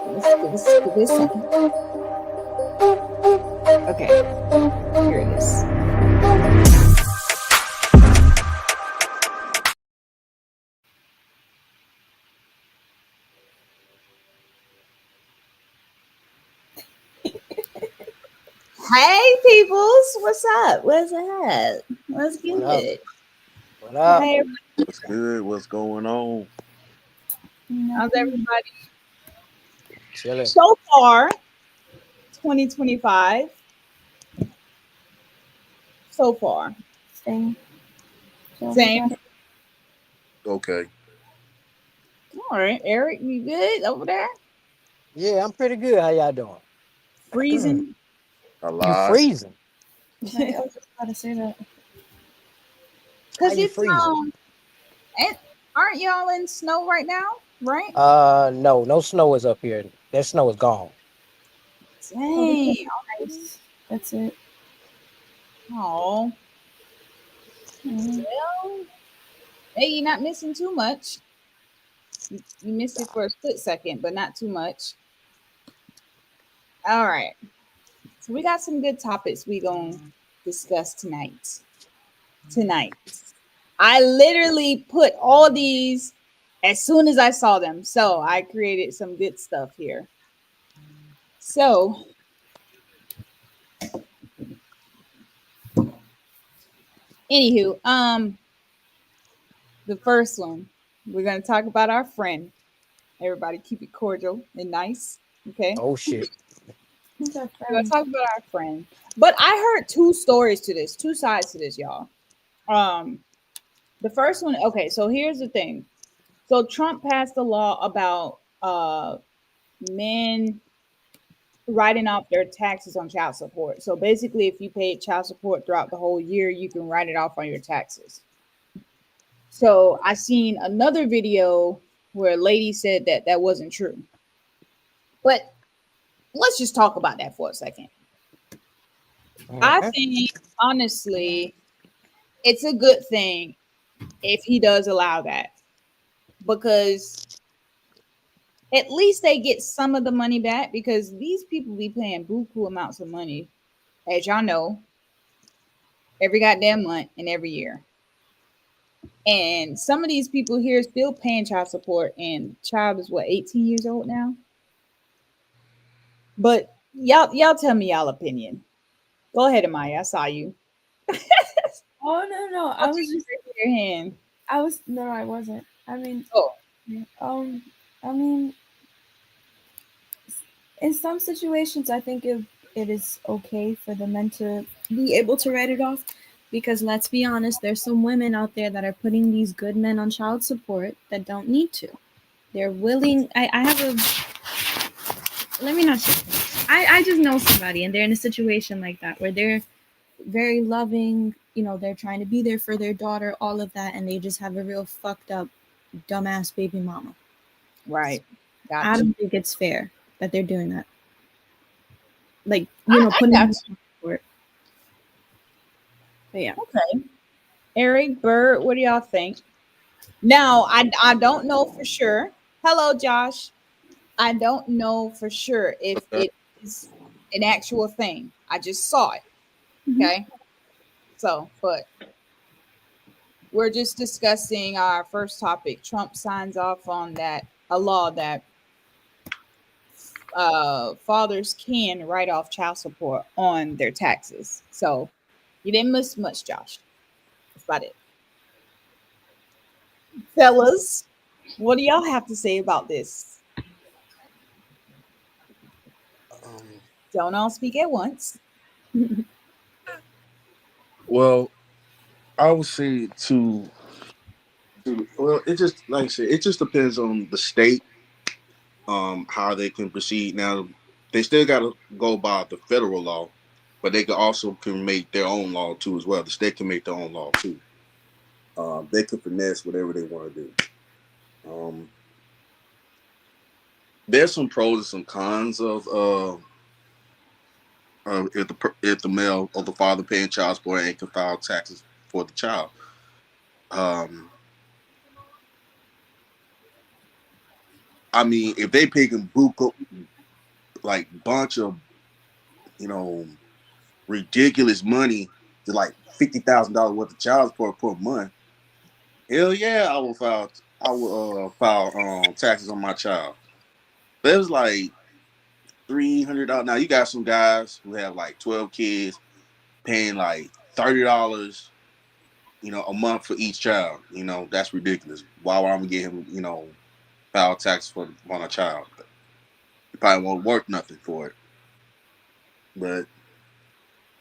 Give us a second. Okay, here it is. Hey, peoples, what's up? What's up? What's good? What up? Hey, What's good? What's going on? how's everybody? Chilling. So far, 2025. So far, Same. same. Okay. All right, Eric, you good over there? Yeah, I'm pretty good. How y'all doing? Freezing. You Alive. freezing? Right, I was just about to say that. How Cause you it's freezing? and aren't y'all in snow right now? Right? No, no snow is up here. That snow is gone. Oh, this Dang. is nice. That's it. Oh, Mm. well, hey, you're not missing too much. You missed it for a split second, but not too much. All right. So we got some good topics we gonna discuss tonight. Tonight. I literally put all these as soon as I saw them. So I created some good stuff here. So anywho, the first one, we're gonna talk about our friend. Everybody keep it cordial and nice. Okay. Oh shit. Who's our We're gonna friend? talk about our friend. But I heard two stories to this, two sides to this, y'all. Um, the first one, okay, so here's the thing. So Trump passed a law about men writing off their taxes on child support. So basically, if you paid child support throughout the whole year, you can write it off on your taxes. So I seen another video where a lady said that that wasn't true. But let's just talk about that for a second. I Okay. think honestly, it's a good thing if he does allow that because at least they get some of the money back because these people be paying buku amounts of money, as y'all know, every goddamn month and every year. And some of these people here are still paying child support, and child is what 18 years old now. But y'all tell me y'all opinion. Go ahead, Amaya. I saw you. Oh no, Don't you raise your hand. no, I wasn't. I mean, Oh, um, I mean, in some situations, I think it is okay for the men to be able to write it off, because let's be honest, there's some women out there that are putting these good men on child support that don't need to. They're willing. I have a. Let me not say. I just know somebody, and they're in a situation like that where they're very loving, they're trying to be there for their daughter, all of that, and they just have a real fucked up dumbass baby mama. right. I Gotcha. don't think it's fair that they're doing that, like, I putting got them on support. But yeah. you. Okay. Eric, Bird, what do y'all think? Now, I don't know for sure. Hello, Josh. I don't know for sure if Okay. it is an actual thing. I just saw it. Mhm. Okay. So, but we're just discussing our first topic. Trump signs off on that a law that fathers can write off child support on their taxes. So you didn't miss much, Josh. That's about it. Fellas, what do y'all have to say about this? Um, Don't all speak at once. well, I would say well, it just like I said, it just depends on the state, how they can proceed. Now, they still got to go by the federal law, but they can make their own law too as well. The state can make their own law too. They can finesse whatever they want to do. Um, there's some pros and some cons of if the male or the father paying child support and can file taxes for the child. Um, I mean, if they paying buku like bunch of you know ridiculous money to like $50,000 worth of child support per month, hell yeah, I will file. I will file taxes on my child. But it was like $300. Now you got some guys who have like 12 kids paying like $30, a month for each child. That's ridiculous. Why would I get him, file tax for on a child? He probably won't work nothing for it. But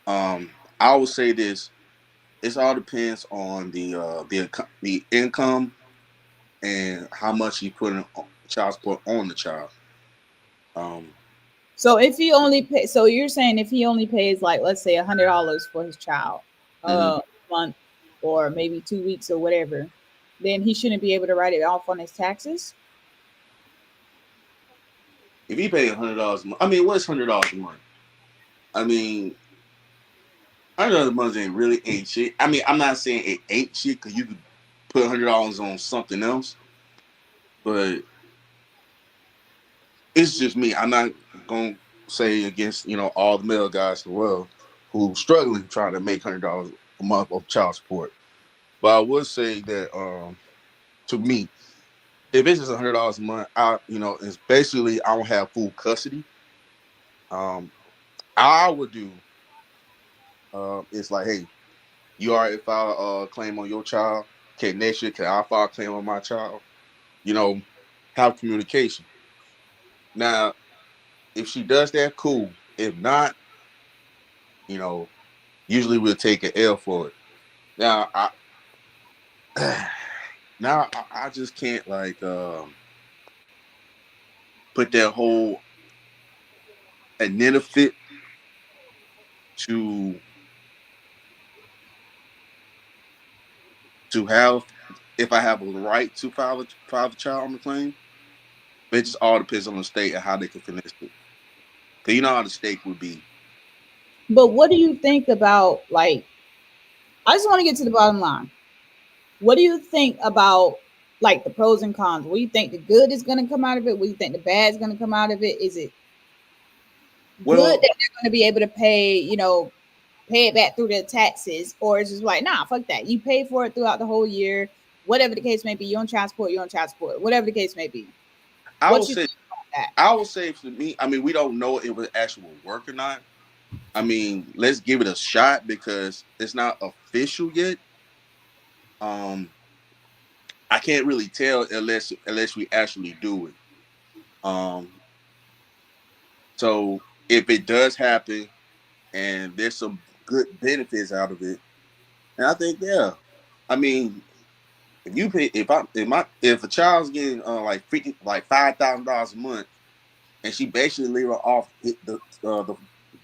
I would say this: it all depends on the income and how much he put in child support on the child. Um, So if he only pay, so you're saying if he only pays like let's say $100 for his child, mhm. a month or maybe 2 weeks or whatever, then he shouldn't be able to write it off on his taxes. If he pay $100 a month, I mean, what's $100 a month? I mean, $100 a month ain't shit. I mean, I'm not saying it ain't shit because you could put $100 on something else, but it's just me. I'm not gonna say against all the male guys in the world who struggling trying to make $100 a month of child support. But I would say that to me, if it's just $100 a month, it's basically I don't have full custody. Um, I would do it's like, hey, you already file a claim on your child. Okay, next year can I file a claim on my child? You know, have communication. Now, if she does that, cool. If not, you know, usually we'll take an L for it. Now, I just can't like put that whole benefit to have if I have a right to file the child on the claim. It just all depends on the state and how they can finesse it. Cause you know how the state would be. But what do you think about like? I just want to get to the bottom line. What do you think about like the pros and cons? What do you think the good is going to come out of it? What do you think the bad is going to come out of it? Is it good Well, that they're going to be able to pay, pay it back through their taxes, or is just like, nah, fuck that. You pay for it throughout the whole year, whatever the case may be. You're on child support, you're on child support, whatever the case may be. I What would you say think about that? I would say for me, I mean, we don't know if it would actually work or not. I mean, let's give it a shot because it's not official yet. Um, I can't really tell unless we actually do it. Um, so if it does happen and there's some good benefits out of it, and I think yeah, I mean, if you pay if a child's getting like freaking like $5,000 a month, and she basically leave her off the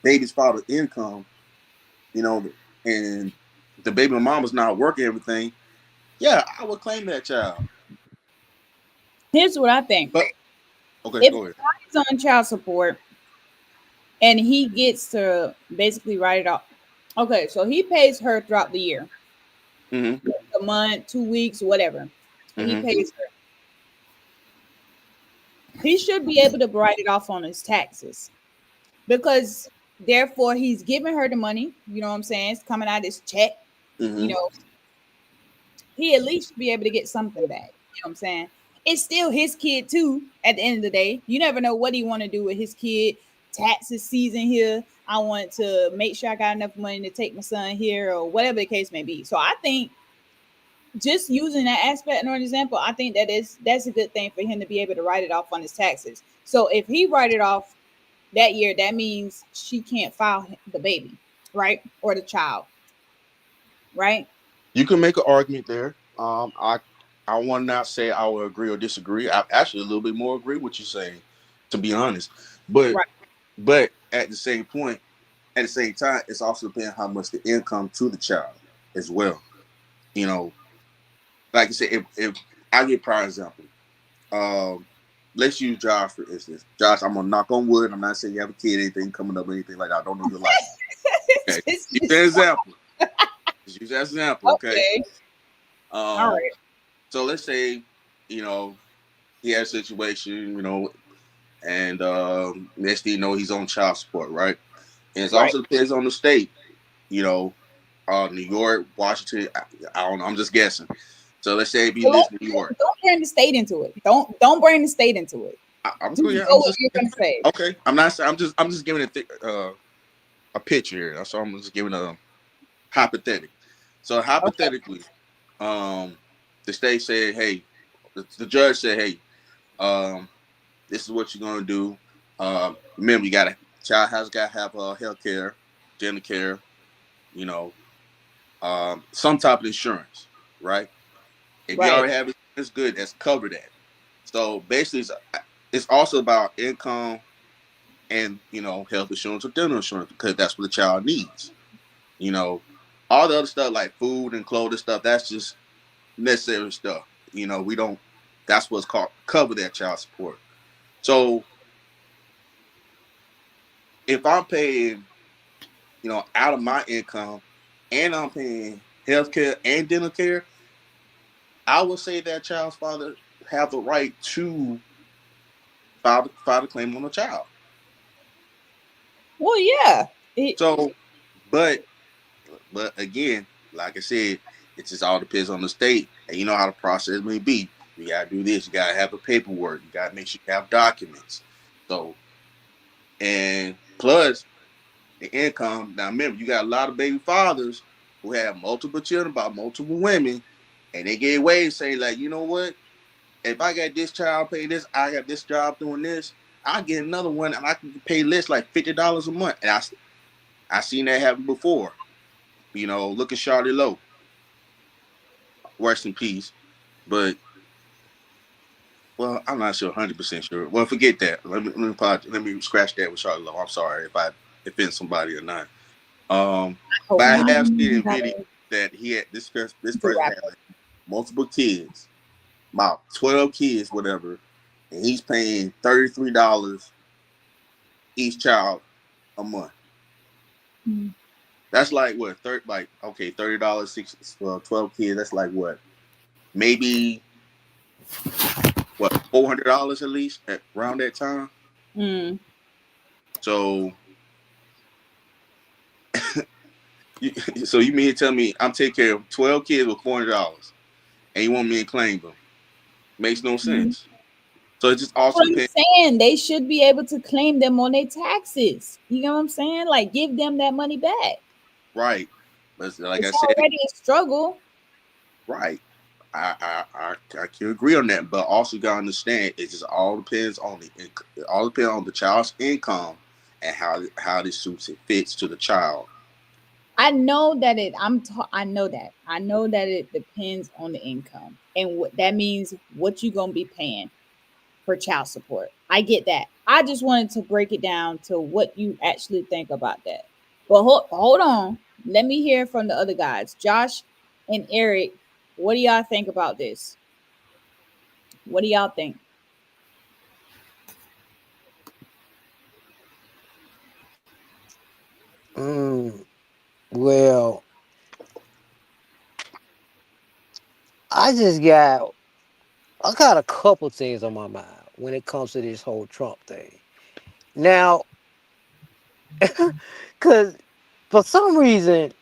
baby's father income, you know, and the baby mama's not working everything, yeah, I would claim that child. Here's what I think. But okay, If go ahead. he's on child support and he gets to basically write it off, okay, so he pays her throughout the year, Mm-hmm. a month, 2 weeks, whatever. He Mm-hmm. pays her. He should be able to write it off on his taxes because therefore he's giving her the money. You know what I'm saying? It's coming out of his check. You Mm-hmm. know, he at least should be able to get something back. You know what I'm saying? It's still his kid too. At the end of the day, you never know what he want to do with his kid. Taxes season here. I want to make sure I got enough money to take my son here, or whatever the case may be. So I think just using that aspect or an example, I think that's a good thing for him to be able to write it off on his taxes. So if he write it off that year, that means she can't file the baby, right? Or the child, right? You can make an argument there. I want to not say I will agree or disagree. I actually a little bit more agree with what you're saying, to be honest. But Right. at the same point, at the same time, it's also depending how much the income to the child as well. You know, like I said, if I get prime example, um, let's use Josh for instance. Josh, I'm gonna knock on wood. I'm not saying you have a kid, anything coming up, or anything like that. I don't know your life. Okay, use that example. Just use that example. Okay. Okay. All Um, right. so let's say, you know, he had a situation, and next thing you know, he's on child support, right? And it Right. also depends on the state, you know, New York, Washington. I don't know. I'm just guessing. So let's say if he Well, lives in New York, don't bring the state into it. Don't bring the state into it. I'm Just yeah, go I'm what just you're gonna say. okay. I'm not. I'm just giving a picture here. So I'm just giving a hypothetical. So Okay. hypothetically, um, the state said, hey, the judge said, hey, um, this is what you're gonna do. Remember, you got to child has got to have health care, dental care, you know, some type of insurance, right? If you Right. already have it, it's good. That's covered that. So basically, it's also about income and health insurance or dental insurance because that's what the child needs. You know, all the other stuff like food and clothing stuff, that's just necessary stuff. We don't. That's what's called cover that child support. So if I'm paying, out of my income, and I'm paying health care and dental care, I would say that child's father have the right to file the claim on the child. Well, yeah. So, but again, like I said, it just all depends on the state, and you know how the process may be. You gotta do this. You gotta have the paperwork. You gotta make sure you have documents. So, and plus the income. Now, remember, you got a lot of baby fathers who have multiple children by multiple women, and they get away and say like, you know what? If I got this child pay this, I got this job doing this. I get another one, and I can pay less like $50 a month. And I seen that happen before. Look at Charlie Lowe, rest in peace. But well, I'm not sure, 100% sure. Well, forget that. Let me scratch that with Charlie Lowe. I'm sorry if I offend somebody or not. Hope But I not. have seen You in video gotta that he had this To person wrap had up. like multiple kids, about 12 kids, whatever, and he's paying $33 each child a month. mm, That's like what like okay, $30, 12 kids. That's like what, maybe what, $400 at least at around that time. Mm. So, you, so you mean to tell me I'm taking care of 12 kids with $400, and you want me to claim them? Makes no mm, sense. So it just That's also what I'm depends. saying. They should be able to claim them on their taxes. You know what I'm saying? Like give them that money back. Right. But like I It's said, already a struggle. right. I can agree on that, but also you gotta understand it just all depends on it all depends on the child's income and how this suits it fits to the child. I know that I know that. I know that it depends on the income. And what that means what you going to be paying for child support. I get that. I just wanted to break it down to what you actually think about that. But hold on. Let me hear from the other guys. Josh and Eric, what do y'all think about this? What do y'all think? Mm, well, I got a couple things on my mind when it comes to this whole Trump thing. Now, because for some reason,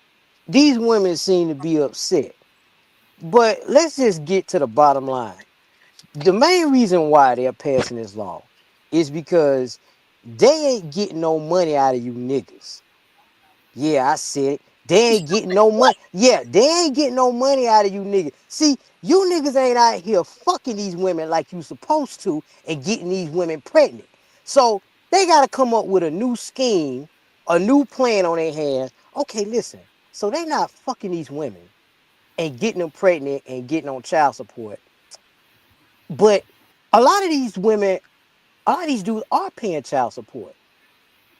these women seem to be upset. But let's just get to the bottom line. The main reason why they're passing this law is because they ain't getting no money out of you niggas. Yeah, I said it. They ain't getting no money. Yeah, they ain't getting no money out of you niggas. See, you niggas ain't out here fucking these women like you supposed to and getting these women pregnant. So they got to come up with a new scheme, a new plan on their hands. Okay, listen. So they not fucking these women and getting them pregnant and getting on child support. But a lot of these women, a lot of these dudes are paying child support.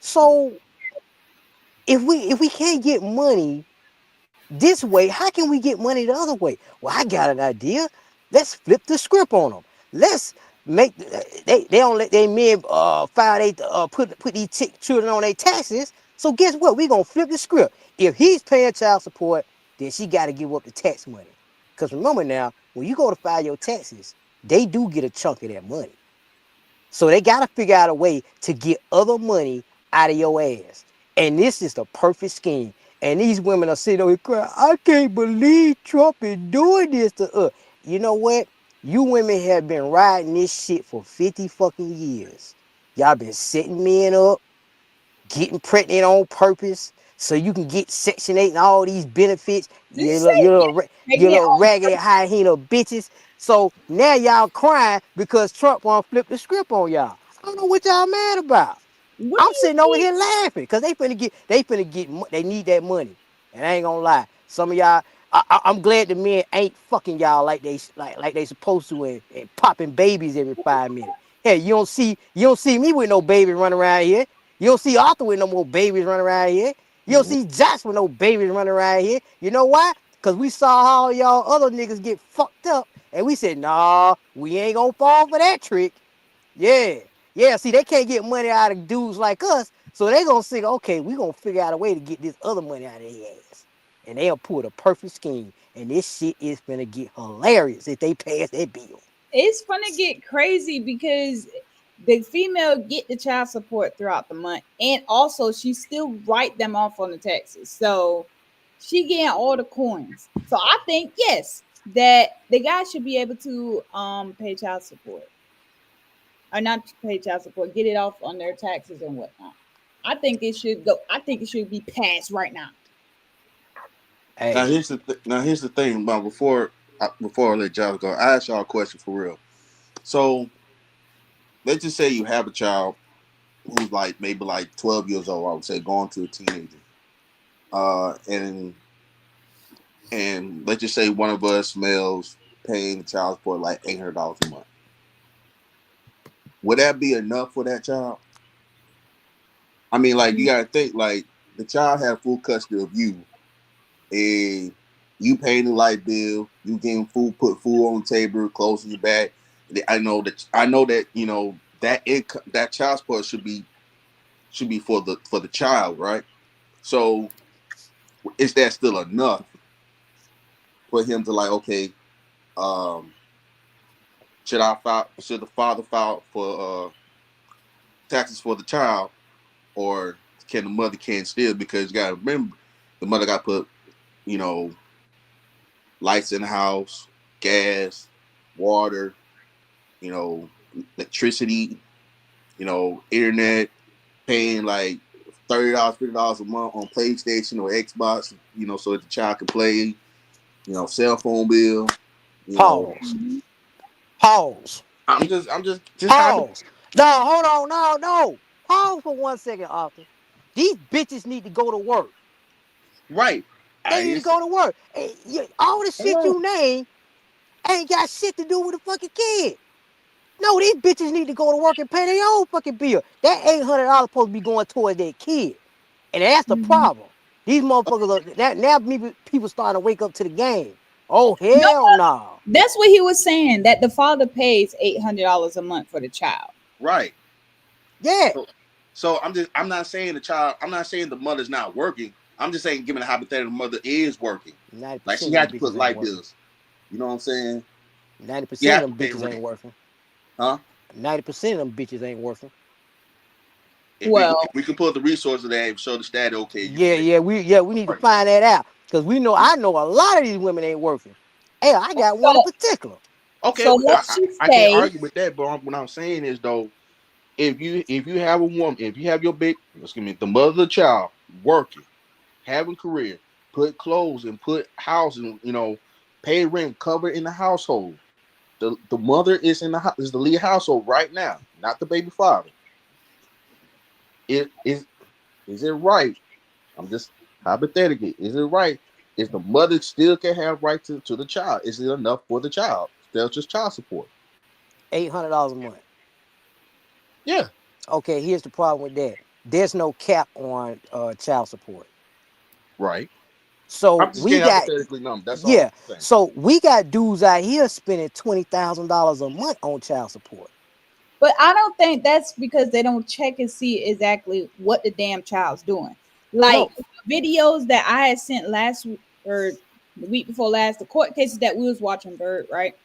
So if we can't get money this way, how can we get money the other way? Well, I got an idea. Let's flip the script on them. Let's make they don't let their men file they put these children on their taxes. So guess what? We gonna flip the script. If he's paying child support, then she got to give up the tax money. Because remember now, when you go to file your taxes, they do get a chunk of that money. So they got to figure out a way to get other money out of your ass. And this is the perfect scheme. And these women are sitting over here crying, I can't believe Trump is doing this to us. You know what? You women have been riding this shit for 50 fucking years. Y'all been setting men up, getting pregnant on purpose so you can get Section 8 and all these benefits. Did you You say little, you little, you pregnant little on raggedy high heel bitches. So now y'all crying because Trump want to flip the script on y'all. I don't know what y'all mad about. What do I'm you sitting over think? here laughing because they finna get, they need that money. And I ain't gonna lie, some of y'all, I'm glad the men ain't fucking y'all like they supposed to and popping babies every 5 minutes. Hey, you don't see me with no babies running around here. You don't see Arthur with no more babies running around here. You don't see Josh with no babies running around here. You know why? Because we saw how y'all other niggas get fucked up, and we said, nah, we ain't gonna fall for that trick. Yeah. Yeah, see, they can't get money out of dudes like us, so they gonna say, okay, we gonna figure out a way to get this other money out of their ass. And they'll pull the perfect scheme. And this shit is gonna get hilarious if they pass that bill. It's gonna get crazy because the female get the child support throughout the month, and also she still write them off on the taxes. So she getting all the coins. So I think yes, that the guy should be able to pay child support or not pay child support, get it off on their taxes and whatnot. I think it should go. I think it should be passed right now. Hey, Now here's the thing. About before I let y'all go, I ask y'all a question for real. So let's just say you have a child who's like maybe like 12 years old. I would say going to a teenager. And let's just say one of us males paying child support like $800 a month. Would that be enough for that child? I mean, like you gotta think like the child had full custody of you, and you paying the light bill, you getting food, put food on the table, clothes on your back. I know that that income, that child support should be for the child, right? So is that still enough for him to like, okay, um, should the father file for taxes for the child, or can the mother can still, because you gotta remember the mother got to put, you know, lights in the house, gas, water, you know, electricity, internet, paying like $30, $50 a month on PlayStation or Xbox, so that the child can play, cell phone bill, you know. pause. Pause. I'm just having. Pause. No, hold on. No, no. Pause for 1 second, Arthur. These bitches need to go to work. Right. They need to go to work. All the Hold shit on. you name ain't got shit to do with the fucking kid. No, these bitches need to go to work and pay their own fucking bill. That $800 supposed to be going towards their kid. And that's the Mhm. problem. These motherfuckers are that now people starting to wake up to the game. Oh No, hell no. that's what he was saying. That the father pays $800 a month for the child. Right. Yeah. So I'm not saying the child. I'm not saying the mother's not working. I'm just saying, given the hypothetical, the mother is working. Like, she 90% of them had to put bitches ain't light working. bills. You know what I'm saying? You 90% have of to them pay bitches rent, ain't working. huh? 90% of them bitches ain't working. Well, If we can pull up the resources that and show the stat, okay, you can Yeah, make we need to right. find that out. Cause I know a lot of these women ain't working. Hey, I got one in so particular. Okay, so let's just I can't say argue with that. But what I'm saying is though, if you have a woman, if you have your big, excuse me, the mother of the child working, having career, put clothes and put housing, pay rent, cover in the household. The mother is in the house, is the lead household right now, not the baby father. It is it right? I'm just hypothetically, is it right? Is the mother still can have right to the child? Is it enough for the child? Still just child support. $800 a month. Yeah, Okay, here's the problem with that. There's no cap on child support. right. So I'm just we getting got hypothetically numb. That's all yeah. I'm saying. So we got dudes out here spending $20,000 a month on child support. but I don't think that's because they don't check and see exactly what the damn child's doing. Like No, videos that I had sent last week or the week before last, the court cases that we was watching, Bird, right?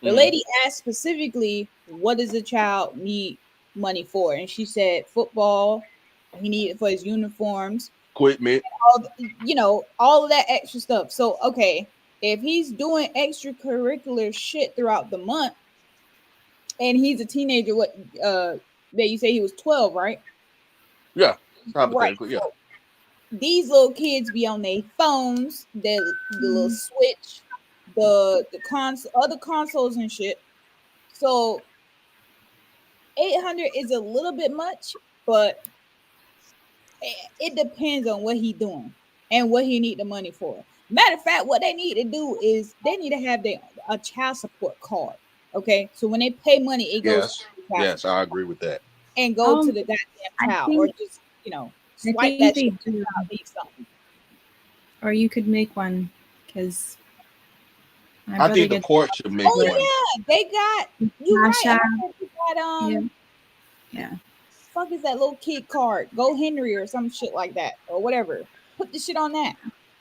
The Mm. lady asked specifically, what does the child need money for? And she said football. He needed for his uniforms, Equipment. all all of that extra stuff. So okay, if he's doing extracurricular shit throughout the month, and he's a teenager, what that you say he was 12, right? Yeah. Right. Hypothetically, yeah. So these little kids be on their phones, the little Switch, the other consoles and shit. So 800 is a little bit much, but it depends on what he doing and what he need the money for. Matter of fact, what they need to do is they need to have a child support card. Okay, so when they pay money, it goes to Yes. the child Yes, I support agree with that. and go to Um, the goddamn I child, or think just I swipe think that they shit. do, Child needs something. or you could make one because my I brother think the gets court should make Oh with one. yeah, they got you right. Cash And App. I think they got Yeah, yeah. fuck is that little kid card? Go Henry or some shit like that or whatever. Put the shit on that.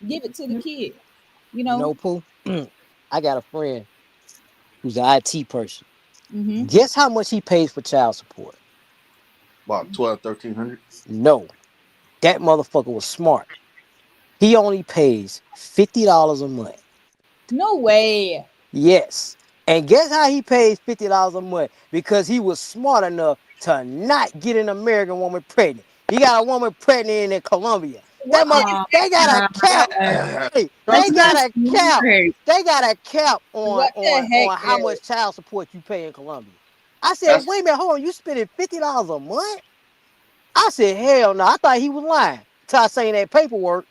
Give it to the Yep. kid. You You know. know, Pooh, I got a friend who's an IT person. Mm-hmm. Guess how much he pays for child support? About 12, 1300. No, that motherfucker was smart. He only pays $50 a month. No way. Yes. And guess how he pays $50 a month? Because he was smart enough to not get an American woman pregnant. He got a woman pregnant in Colombia. What That mother, the Oh they got a my cap. God, Hey, that's they Trust me. not got a cap. smart. They got a cap on what the heck, how Eric? much child support you pay in Colombia. I said, That's wait a minute, hold on, you spending $50 a month? I said, hell no. I thought he was lying. Till I seen that paperwork.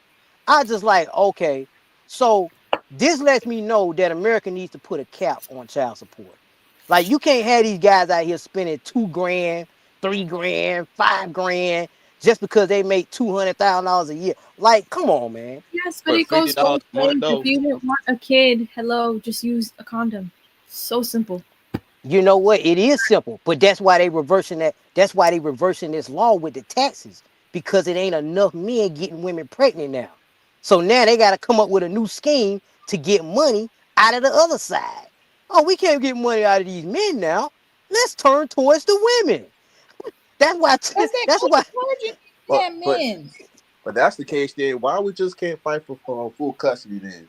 I just like, okay. So this lets me know that America needs to put a cap on child support. Like you can't have these guys out here spending 2 grand, 3 grand, 5 grand just because they make $200,000 a year. Like, come on, man. Yes, but for it goes $50 both a month ways. If though. you didn't want a kid, hello, just use a condom. So simple. You know what? It is simple, but that's why they reversing that. That's why they reversing this law with the taxes because it ain't enough men getting women pregnant now. So now they got to come up with a new scheme to get money out of the other side. Oh, we can't get money out of these men now. Let's turn towards the women. That's why. Because they That's why overcharging these But damn but men. but that's the case then. Why we just can't fight for full custody then?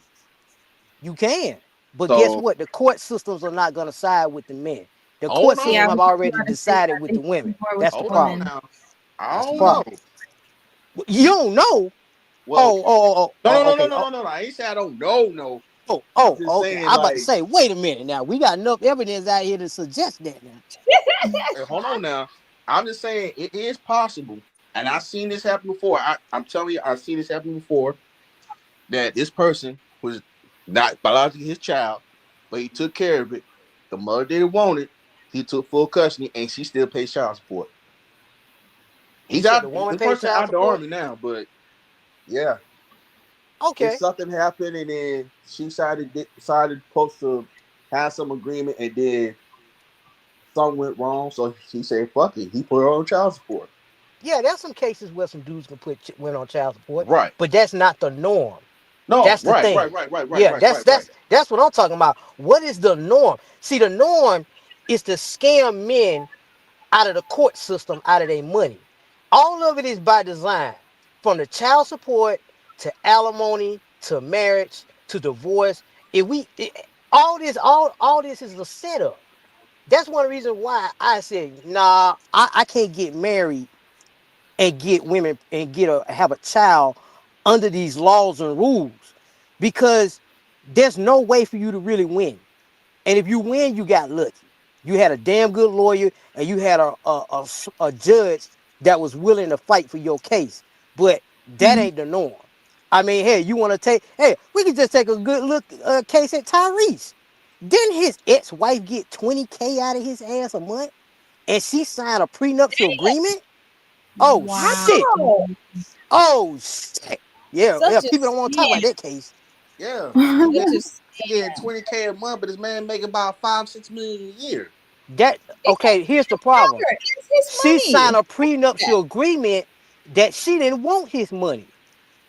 you can. But guess So what? The court systems are not going to side with the men. The court hold Yeah, system have on. which is already why I say decided that with they the should do women. more with That's the the Hold on problem. women. now. I That's the don't know. problem. You don't know. Well, Oh, okay. Oh, no. I ain't say I don't know. No, I'm just okay. saying I'm about to like, say, wait a minute now. We got enough evidence out here to suggest that now. hey, hold on now. I'm just saying it is possible, and I've seen this happen before. I'm telling you, I've seen this happen before. That this person was not biologically his child, but he took care of it. The mother didn't want it. He took full custody, and she still pays child support. You He's said the out. woman The pays person child out the support? army now, but yeah, if Okay. something happened and then she decided supposed to have some agreement, and then something went wrong, so she said, "Fuck it." He put her on child support. Yeah, there's some cases where some dudes can put women on child support, Right. but that's not the norm. No. That's the Right. thing. Right. Right. Right. Right. Yeah, Right. Right. Right. that's what I'm talking about. What is the norm? See, the norm is to scam men out of the court system, out of their money. All of it is by design, from the child support to alimony to marriage to divorce. If we all this is a setup. That's one reason why I said, nah, I can't get married and get women and have a child under these laws and rules because there's no way for you to really win. And if you win, you got lucky. You had a damn good lawyer and you had a judge that was willing to fight for your case. But that Mhm. ain't the norm. I mean, hey, you want to we can just take a good look case at Tyrese. Didn't his ex-wife get 20K out of his ass a month? And she signed a prenuptial agreement? Oh, Wow. shit. How? Oh, shit. Yeah, Such yeah, a people don't want to talk about scam. that case. Yeah. He Such get a he getting scam. 20K a month, but this man making about 5-6 million a year. That It okay, here's the doesn't problem. matter. It's his She signed money. a prenuptial agreement that she didn't want his money.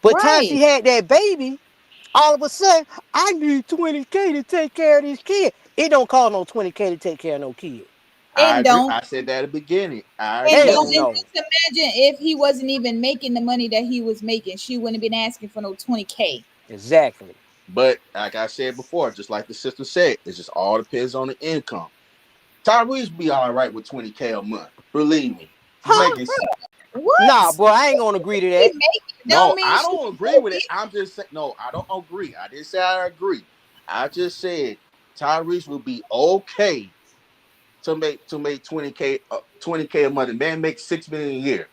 But time she Right. had that baby, all of a sudden, I need 20K to take care of this kid. It don't cost no 20K to take care of no kid. I And agree. don't I said that at the beginning. I and agree. Hell don't and no. just imagine if he wasn't even making the money that he was making, she wouldn't have been asking for no 20K. Exactly. But like I said before, just like the sister said, it just all depends on the income. Tyrese be all right with 20K a month. Believe me, he's Huh? making. Nah, What? bro, I ain't gonna agree to She that. making don't No, mean I she don't agree with it. broke. I'm just saying. No, I don't agree. I didn't say I agree. I just said Tyrese will be okay to make 20K a month. Man makes 6 million a year.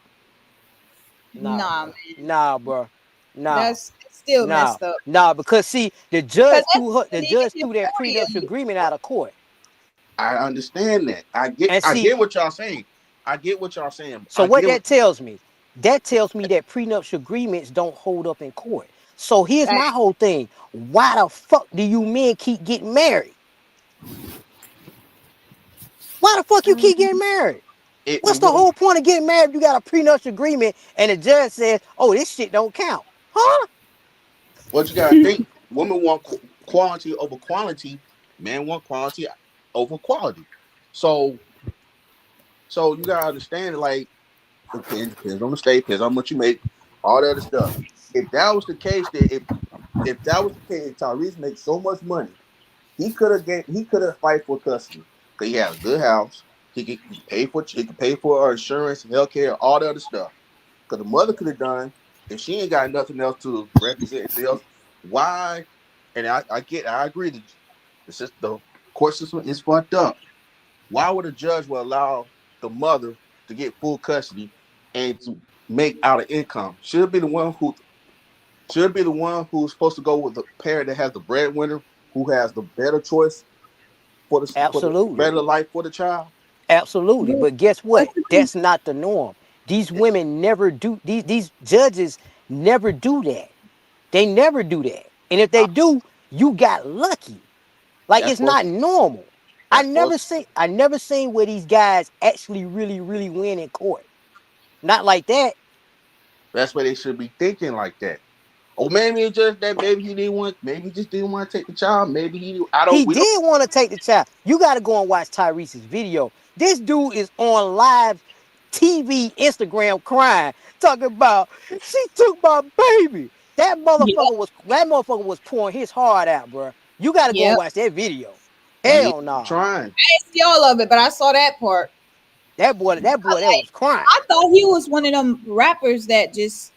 Nah, Nah, bro. man. Nah, bro. Nah. That's still Nah. messed up. Nah, because see, Because that's the a judge negative threw that 40 a prenuptial year. agreement out of court. I understand that. And I see, get what y'all saying. I get what y'all saying. so I what get what that tells me? That tells me that prenuptial agreements don't hold up in court. So here's Fact. my whole thing. Why the fuck do you men keep getting married? Why the fuck you keep getting married? it What's the won't. whole point of getting married if you got a prenuptial agreement and the judge says, oh, this shit don't count? Huh? What you gotta think? Women want quality over quantity. Men want quality over quality. So you gotta understand. Like depends on the state, depends on how much you make, all that other stuff. If that was the case, that if that was the case, if Tyrese makes so much money, he could have fight for custody. Cause he had a good house. He could pay for insurance, healthcare, all the other stuff. Cause the mother could have done if she ain't got nothing else to represent anything else. Why? And I agree that the court system is fucked up. Why would a judge will allow the mother to get full custody and to make out of income? Should be the one who's supposed to go with the parent that has the breadwinner, who has the better choice for the Absolutely. better life for the child. Absolutely. But But guess what? that's the thing. That's not the norm. These women never do, these judges never do that. They never do that. And if they Uh, do, you got lucky. Like that's it's what not normal. that's what I never seen where these guys actually really win in court. Not like that. that's why they should be thinking like that. Or maybe it's just that maybe he didn't want, maybe he just didn't want to take the child. Maybe he, I don't, He we don't. did want to take the child. You got to go and watch Tyrese's video. This dude is on live TV, Instagram crying, talking about she took my baby. Yep. That motherfucker was pouring his heart out, bro. You got to go and Yep. watch that video. He needs Hell to be nah. trying. I didn't see all of it, but I saw that part. That was I crying. thought he was one of them rappers that just,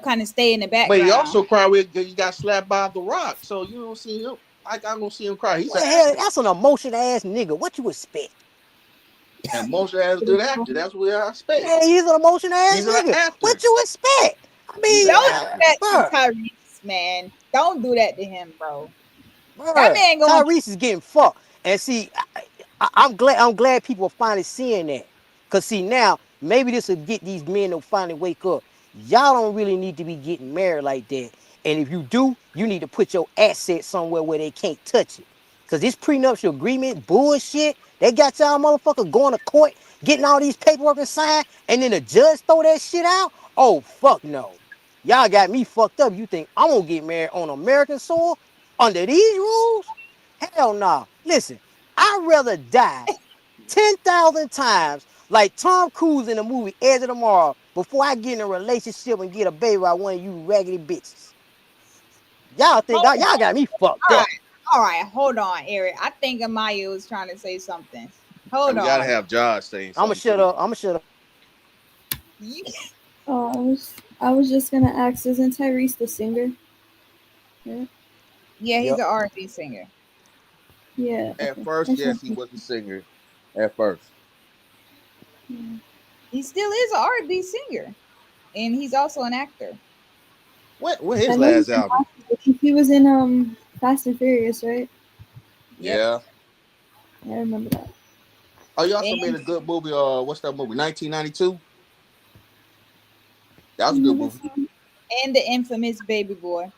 kind of stay in the But he background. also cried when he got slapped by the Rock. So you don't see him. Like I don't see him cry. He's an Well, hell, actor, that's an emotional ass nigga. What you expect? and most as a good actor. That's what I expect. Man, he's an emotional ass He's an nigga. What actor. you expect? I He's an mean, Don't actor. do that to bro. Tyrese, man. Don't do that to him, bro. That Bruh, man going Tyrese is getting fucked. And see, I'm glad people are finally seeing that. Cause see now, maybe this will get these men to finally wake up. Y'all don't really need to be getting married like that. And if you do, you need to put your assets somewhere where they can't touch it. Cause this prenuptial agreement bullshit, they got y'all motherfucker going to court, getting all these paperwork and signed, and then the judge throw that shit out. Oh fuck no. Y'all got me fucked up. You think I'm gonna get married on American soil? Under these rules? Hell no. Nah. Listen, I'd rather die 10,000 times like Tom Cruise in the movie Edge of Tomorrow before I get in a relationship and get a baby by one of you raggedy bitches. hold Y'all got me fucked on. up. All right, hold on, Eric. I think Amaya was trying to say something. And Hold we gotta on. have Josh saying I'ma something shut too. up. I'ma shut up. You- Oh, I was just gonna ask, isn't Tyrese the singer? Yeah. Yeah, he's Yep. an R&B singer. Yeah. At Okay. first, That's yes, what he was a singer. At first, yeah. He still is an R&B singer, and he's also an actor. when I his know he's last in album? Fast. I think he was in Fast and Furious, right? Yep. Yeah. Yeah, I remember that. Oh, he also made And a good movie. What's that movie? 1992. That was a good Never movie. seen. and the infamous Baby Boy.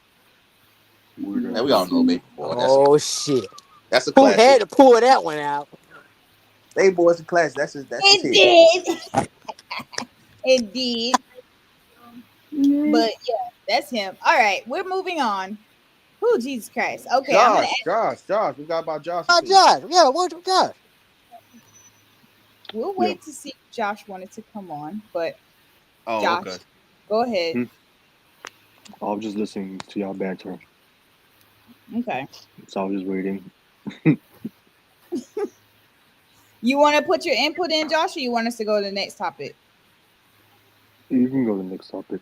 And Never we all know seen. Baby Boy. Oh shit. That's a Who classic. had to pull that one out? Baby Boy's a classic. That's his It hit. did. It did. Mm, But yeah, that's him. All right, we're moving on. Oh, Jesus Christ. Okay, I'm gonna. Josh. We got about Josh Oh, too. Josh, yeah, what, Josh? We'll Yeah. wait to see if Josh wanted to come on, but Oh, okay. Josh, go ahead. Hmm? I was just listening to y'all banter, Okay. so I was just waiting. You want to put your input in, Josh, or you want us to go to the next topic? You can go to the next topic.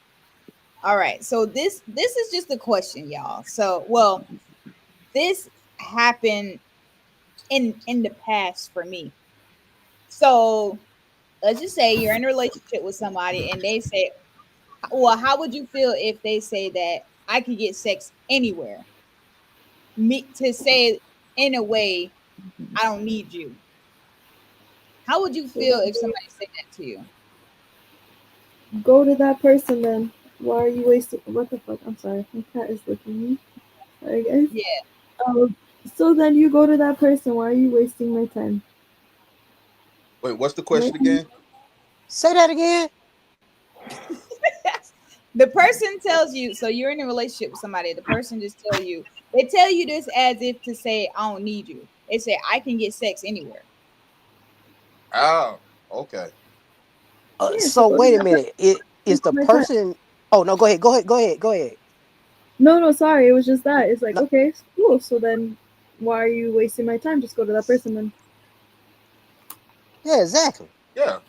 All right. So this is just a question, y'all. So, well, this happened in the past for me. So, let's just say you're in a relationship with somebody and they say, "Well, how would you feel if they say that I could get sex anywhere?" Me to say in a way, I don't need you. How would you So feel then if somebody said that to you? go to that person then. Why are you wasting? What the fuck? I'm sorry. My cat is licking me. Sorry, guys. Yeah. Um, so then you go to that person. Why are you wasting my time? Wait, what's the Why? question again? Say that again. The person tells you, so you're in a relationship with somebody, the person just tell you, they tell you this as if to say, I don't need you. They say, I can get sex anywhere. Oh, okay. Yeah. So So go to wait a that person. minute. It is the My time. person. Oh no, go ahead, go ahead, go ahead, go ahead. No, no, sorry. It was just that. It's like No, okay, cool. So then, why are you wasting my time? Just go to that person then. yeah, exactly. Yeah.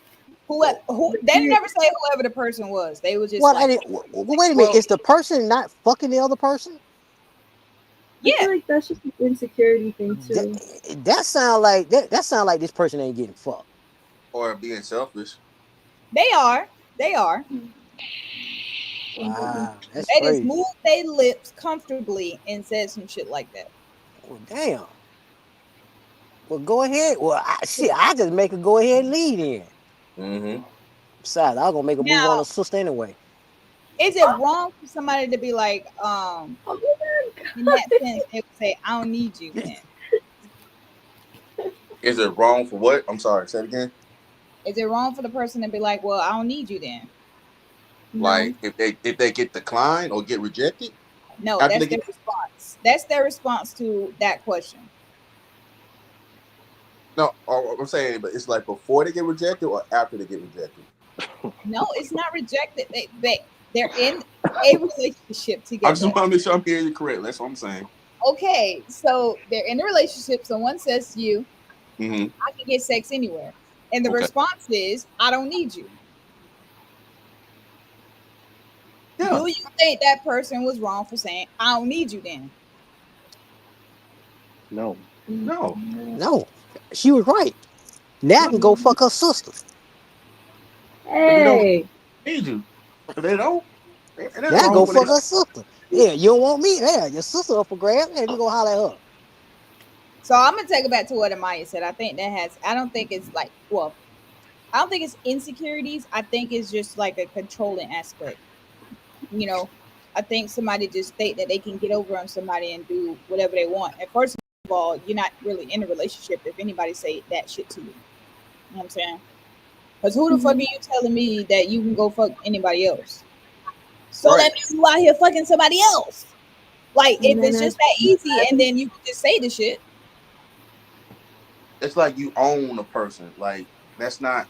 Whoever, Well, who Like, they you never say whoever the person was. They was just Well, I like, didn't. Wait a minute. well, Is the person not fucking the other person? I feel yeah, like that's just an insecurity thing That, too. that sound like that sound like this person ain't getting fucked. or being selfish. they are. They are. Mhm. Wow, that's They just crazy. moved their lips comfortably and said some shit like that. Well, damn. Well, go ahead. Well, shit, I just make her go ahead and lead in. Mm-hmm. Besides, I'm gonna make a move on Now, her sister anyway. is it wrong for somebody to be like, Oh my in god. that sense, they would say, I don't need you then? Is it wrong for what? I'm sorry. Say it again. Is it wrong for the person to be like, well, I don't need you then? No. Like if they get declined or get rejected No, after that's they their get response. That's their response to that question. no, I'm saying, but it's like before they get rejected or after they get rejected. No, it's not rejected. They're in a relationship I just together. want to make sure I'm hearing you correctly. That's what I'm saying. Okay, so they're in a relationship. Someone says to you, Mm-hmm. I can get sex anywhere. And the Okay. response is, I don't need you. Yeah. Do you think that person was wrong for saying, I don't need you then? No. No. No. No, she was right. Now I can go Mhm. fuck her sister. If you don't Hey. need you, if they don't, ain't Now nothing I can wrong go with fuck it. her sister. Yeah, you don't want me? Yeah, your sister up for grabs. Hey, we go holler at her. So I'm gonna take it back to what Amaya said. I think that has I don't think it's like well, I don't think it's insecurities. I think it's just like a controlling aspect. You know, I think somebody just think that they can get over on somebody and do whatever they want. And first of all, you're not really in a relationship if anybody say that shit to you. You know what I'm saying? Because who the fuck are Mhm. you telling me that you can go fuck anybody else? So Right. that means you out here fucking somebody else. Like And if then it's just as that easy, and then you can just say the shit. It's like you own a person. Like that's not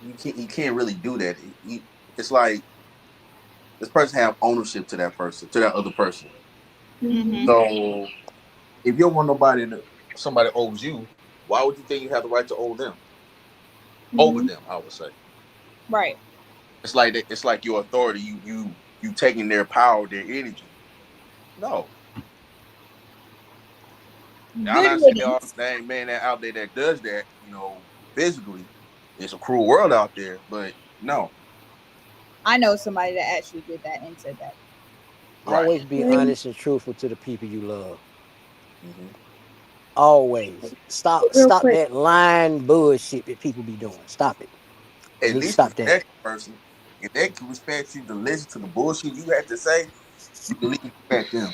you can't really do that. It's like this person have ownership to that person, to that other person. Mm-hmm. Mhm. So if you don't want nobody to, somebody owes you, why would you think you have the right to owe them? Over Mhm. them, I would say. Right. It's like your authority. You taking their power, their energy. No, I'm Good not saying riddance. there ain't man that out there that does that. Physically, it's a cruel world out there. But no, I know somebody that actually did that and said that. right. Always be Same. honest and truthful to the people you love. Hmm. Always Real stop quick. that lying bullshit that people be doing. Stop it. You At need to least stop that. respect the person. If they can respect you to listen to the bullshit you had to say, you can at least respect them.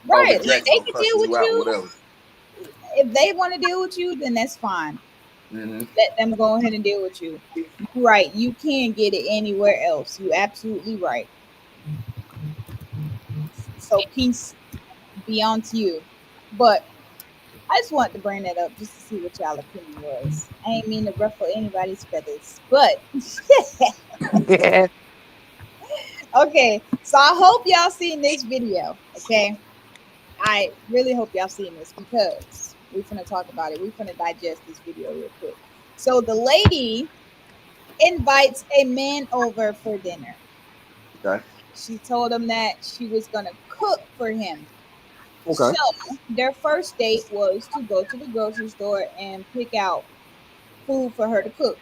Or Right. Like reject they them, can deal cussing with you out, you. whatever. If they want to deal with you, then that's fine. Hmm. Let them go ahead and deal with you. You're right. You can't get it anywhere else. You absolutely right. So peace be unto you. But I just wanted to bring that up just to see what y'all opinion was. I ain't mean to ruffle anybody's feathers, but Yeah. okay. So I hope y'all seen this video. Okay, I really hope y'all seen this because we finna talk about it. We finna digest this video real quick. So the lady invites a man over for dinner. Okay. She told him that she was gonna cook for him. Okay. So their first date was to go to the grocery store and pick out food for her to cook,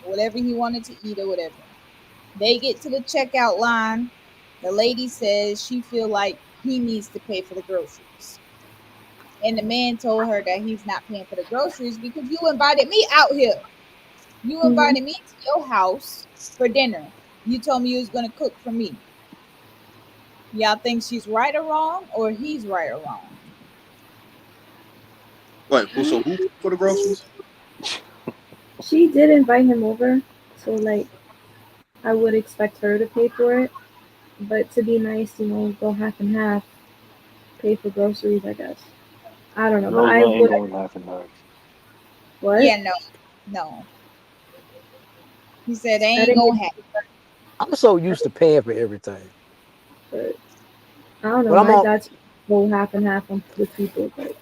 whatever he wanted to eat or whatever. They get to the checkout line. The lady says she feel like he needs to pay for the groceries. And the man told her that he's not paying for the groceries because you invited me out here. You Mhm. invited me to your house for dinner. You told me you was gonna cook for me. Y'all think she's right or wrong, or he's right or wrong? Wait, so who for the groceries? She did invite him over, so like I would expect her to pay for it. But to be nice, go half and half, pay for groceries, I guess. I don't know, but Girls I night ain't would. going half and half. What? Yeah, no, no. He said they I ain't didn't gonna get happen. I'm so used to paying for everything. but I don't know. But I'm My on dad's go half and half on with people, but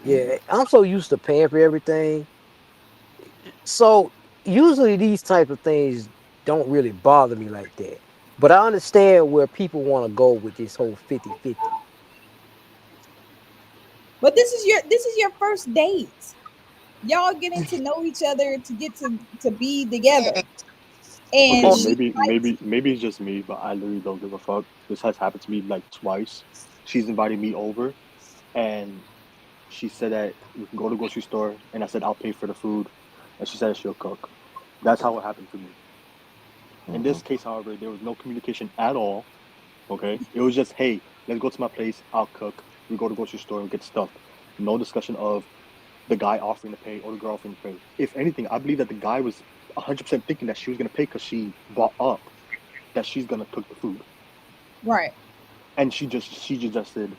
yeah, I'm so used to paying for everything. So usually these type of things don't really bother me like that. But I understand where people want to go with this whole 50-50. But this is your first date. Y'all getting to know each other to get to be together. Okay, And Oh, she invites, maybe it's just me, but I literally don't give a fuck. This has happened to me like twice. She's invited me over, and she said that we can go to the grocery store, and I said I'll pay for the food, and she said she'll cook. That's how it happened to me. In Mm-hmm. this case, however, there was no communication at all. Okay, it was just, hey, let's go to my place. I'll cook. We go to the grocery store and get stuff. No discussion of the guy offering to pay or the girl offering to pay. If anything, I believe that the guy was 100% thinking that she was gonna pay because she brought up that she's gonna cook the food, right. and she suggested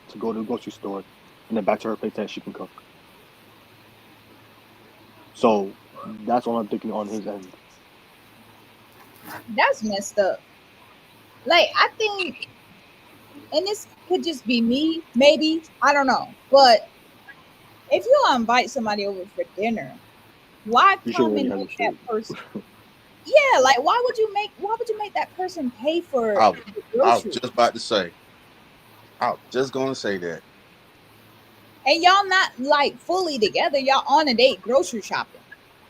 to go to the grocery store and then back to her place that she can cook. So that's all I'm thinking on his end. That's messed up. Like I think, and this could just be me, maybe I don't know. But if you invite somebody over for dinner, why You should come already and have make your that shit. person? Yeah, like why would you make that person pay for I, the I was groceries? just about to say. I was just gonna say that. And y'all not like fully together. Y'all on a date grocery shopping.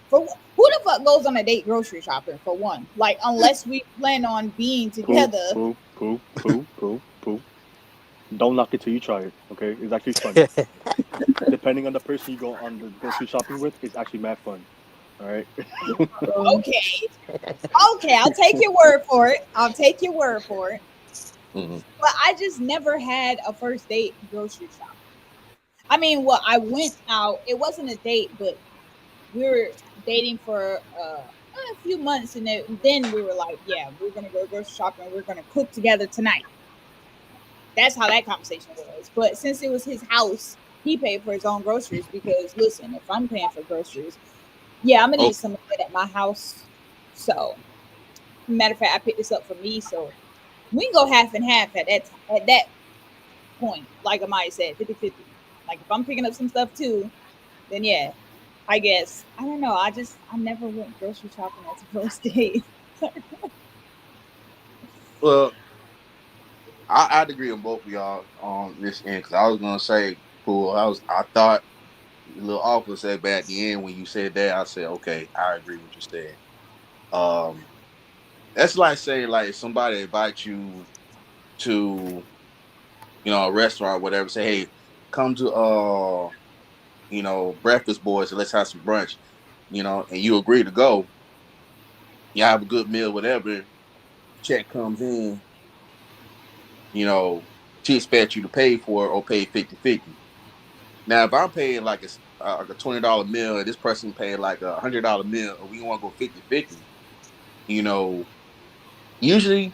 For who the fuck goes on a date grocery shopping for one? Like unless we plan on being Poo, together. poo, poo, poo, poo, poo. Don't knock it till you try it. Okay, it's actually fun. Depending on the person you go on the grocery shopping with, it's actually mad fun. All right. um, Okay, okay, I'll take your word for it. I'll take your word for it. Mm-hmm. But I just never had a first date grocery shopping. I mean, well, I went out. It wasn't a date, but we were dating for a few months, and then we were like, yeah, we're gonna go grocery shopping. We're gonna cook together tonight. That's how that conversation was. But since it was his house, he paid for his own groceries because listen, if I'm paying for groceries, yeah, I'm gonna need Okay. some of it at my house. So, matter of fact, I picked this up for me, so we can go half and half at that point. Like Amaya said, 50-50. Like if I'm picking up some stuff too, then yeah, I guess I don't know. I never went grocery shopping as a first date. Well, I'd agree on both of y'all on this end because I was gonna say, cool. I thought a little awkward said, but at the end when you said that, I said, okay, I agree with you said. Um, that's like saying like if somebody invites you to a restaurant, whatever. Say, hey, come to Breakfast Boys and let's have some brunch. And you agree to go. You have a good meal, whatever. Check comes in. You know, she expects you to pay for it or pay 50-50. Now, if I'm paying like a $20 meal and this person paying like $100 meal, and we want to go 50-50, you know, usually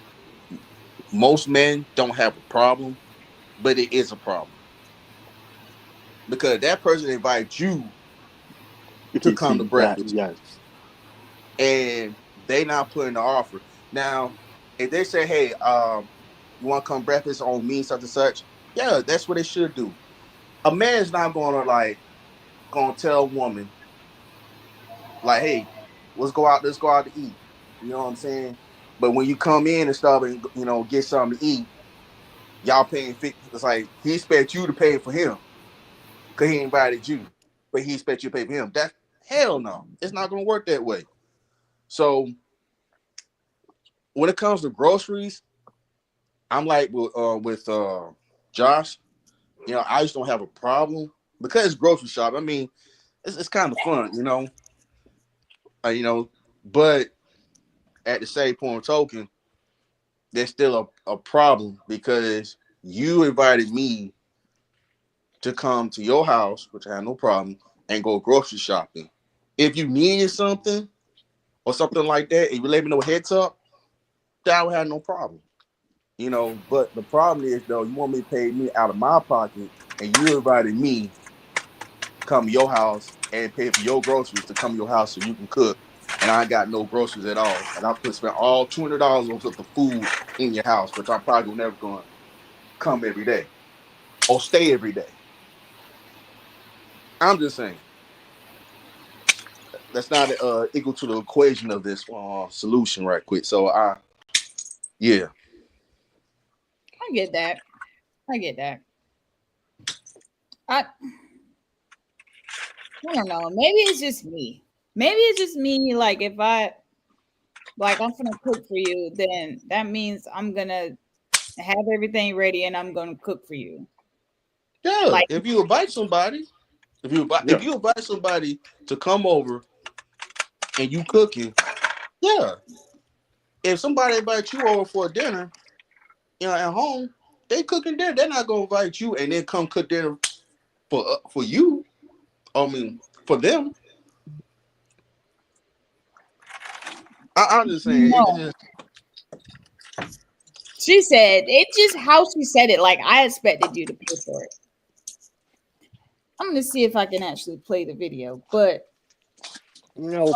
most men don't have a problem, but it is a problem because that person invites you to Okay, come to see that, breakfast yes. and they not putting the offer. Now, if they say, "Hey, you want to come breakfast on me, such and such," yeah, that's what they should do. A man's not gonna tell a woman like, "Hey, let's go out to eat." You know what I'm saying? But when you come in and stuff and get something to eat, y'all paying 50. It's like he expect you to pay for him because he invited you, but he expect you to pay for him. That hell no, it's not gonna work that way. So when it comes to groceries, I'm like with Josh. I just don't have a problem because it's grocery shop. I mean, it's kind of fun, uh, you know. But at the same point of token, there's still a problem because you invited me to come to your house, which I have no problem, and go grocery shopping. If you needed something or something like that, and you let me know heads up, that would have no problem. But the problem is though, you want me to pay me out of my pocket, and you invited me come to your house and pay for your groceries to come to your house so you can cook, and I got no groceries at all, and I put spend all $200 on the food in your house, which I'm probably never going to come every day or stay every day. I'm just saying that's not equal to the equation of this solution right quick. So yeah, I get that. I get that. I don't know. Maybe it's just me. Maybe it's just me. Like if I like I'm gonna cook for you, then that means I'm gonna have everything ready and I'm gonna cook for you. yeah. Like If you invite somebody, if Yeah. you invite somebody to come over and you cooking, yeah. If somebody invites you over for dinner, at home, they cooking dinner. They're not gonna invite you and then come cook dinner for you. I mean, for them. I'm just saying it's no. just She said it just how she said it, like I expected you to pay for it. I'm gonna see if I can actually play the video, but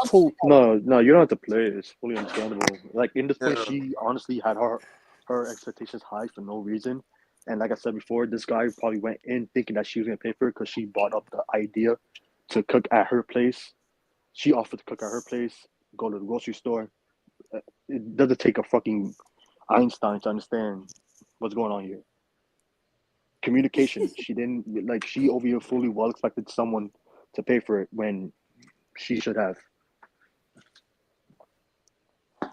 Poop. No, no, you don't have to play it. It's fully understandable. Like in this point, uh, she honestly had her expectations high for no reason. And like I said before, this guy probably went in thinking that she was gonna pay for it because she brought up the idea to cook at her place. She offered to cook at her place, go to the grocery store. It doesn't take a fucking Einstein to understand what's going on here. Communication. She didn't like she over here fully well expected someone to pay for it when she should have.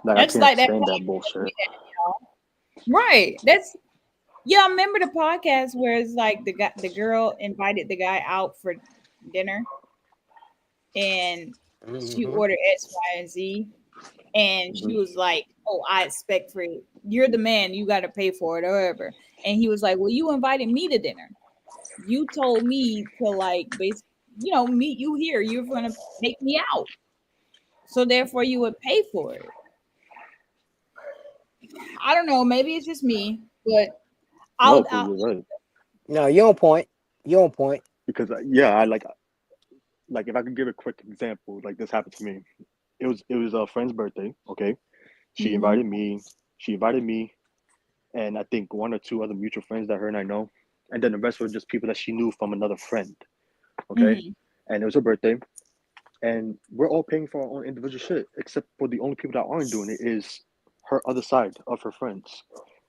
Like I that's can't like that stand that podcast we bullshit. had, y'all. Right. That's yeah, I remember the podcast where it's like the girl invited the guy out for dinner and she Hmm. ordered X, Y, and Z. And she Mhm. was like, "Oh, I expect for it. You're the man. You got to pay for it, or whatever." And he was like, "Well, you invited me to dinner. You told me to like, meet you here. You're gonna take me out, so therefore you would pay for it." I don't know. Maybe it's just me, but No, I'll. but I'll you're right. No, you on point. You on point. Because yeah, I like if I could give a quick example, like this happened to me. It was a friend's birthday. Okay, she mm-hmm, invited me. She invited me, and I think one or two other mutual friends that her and I know, and then the rest were just people that she knew from another friend. Okay, mm-hmm. and it was her birthday, and we're all paying for our own individual shit, except for the only people that aren't doing it is her other side of her friends.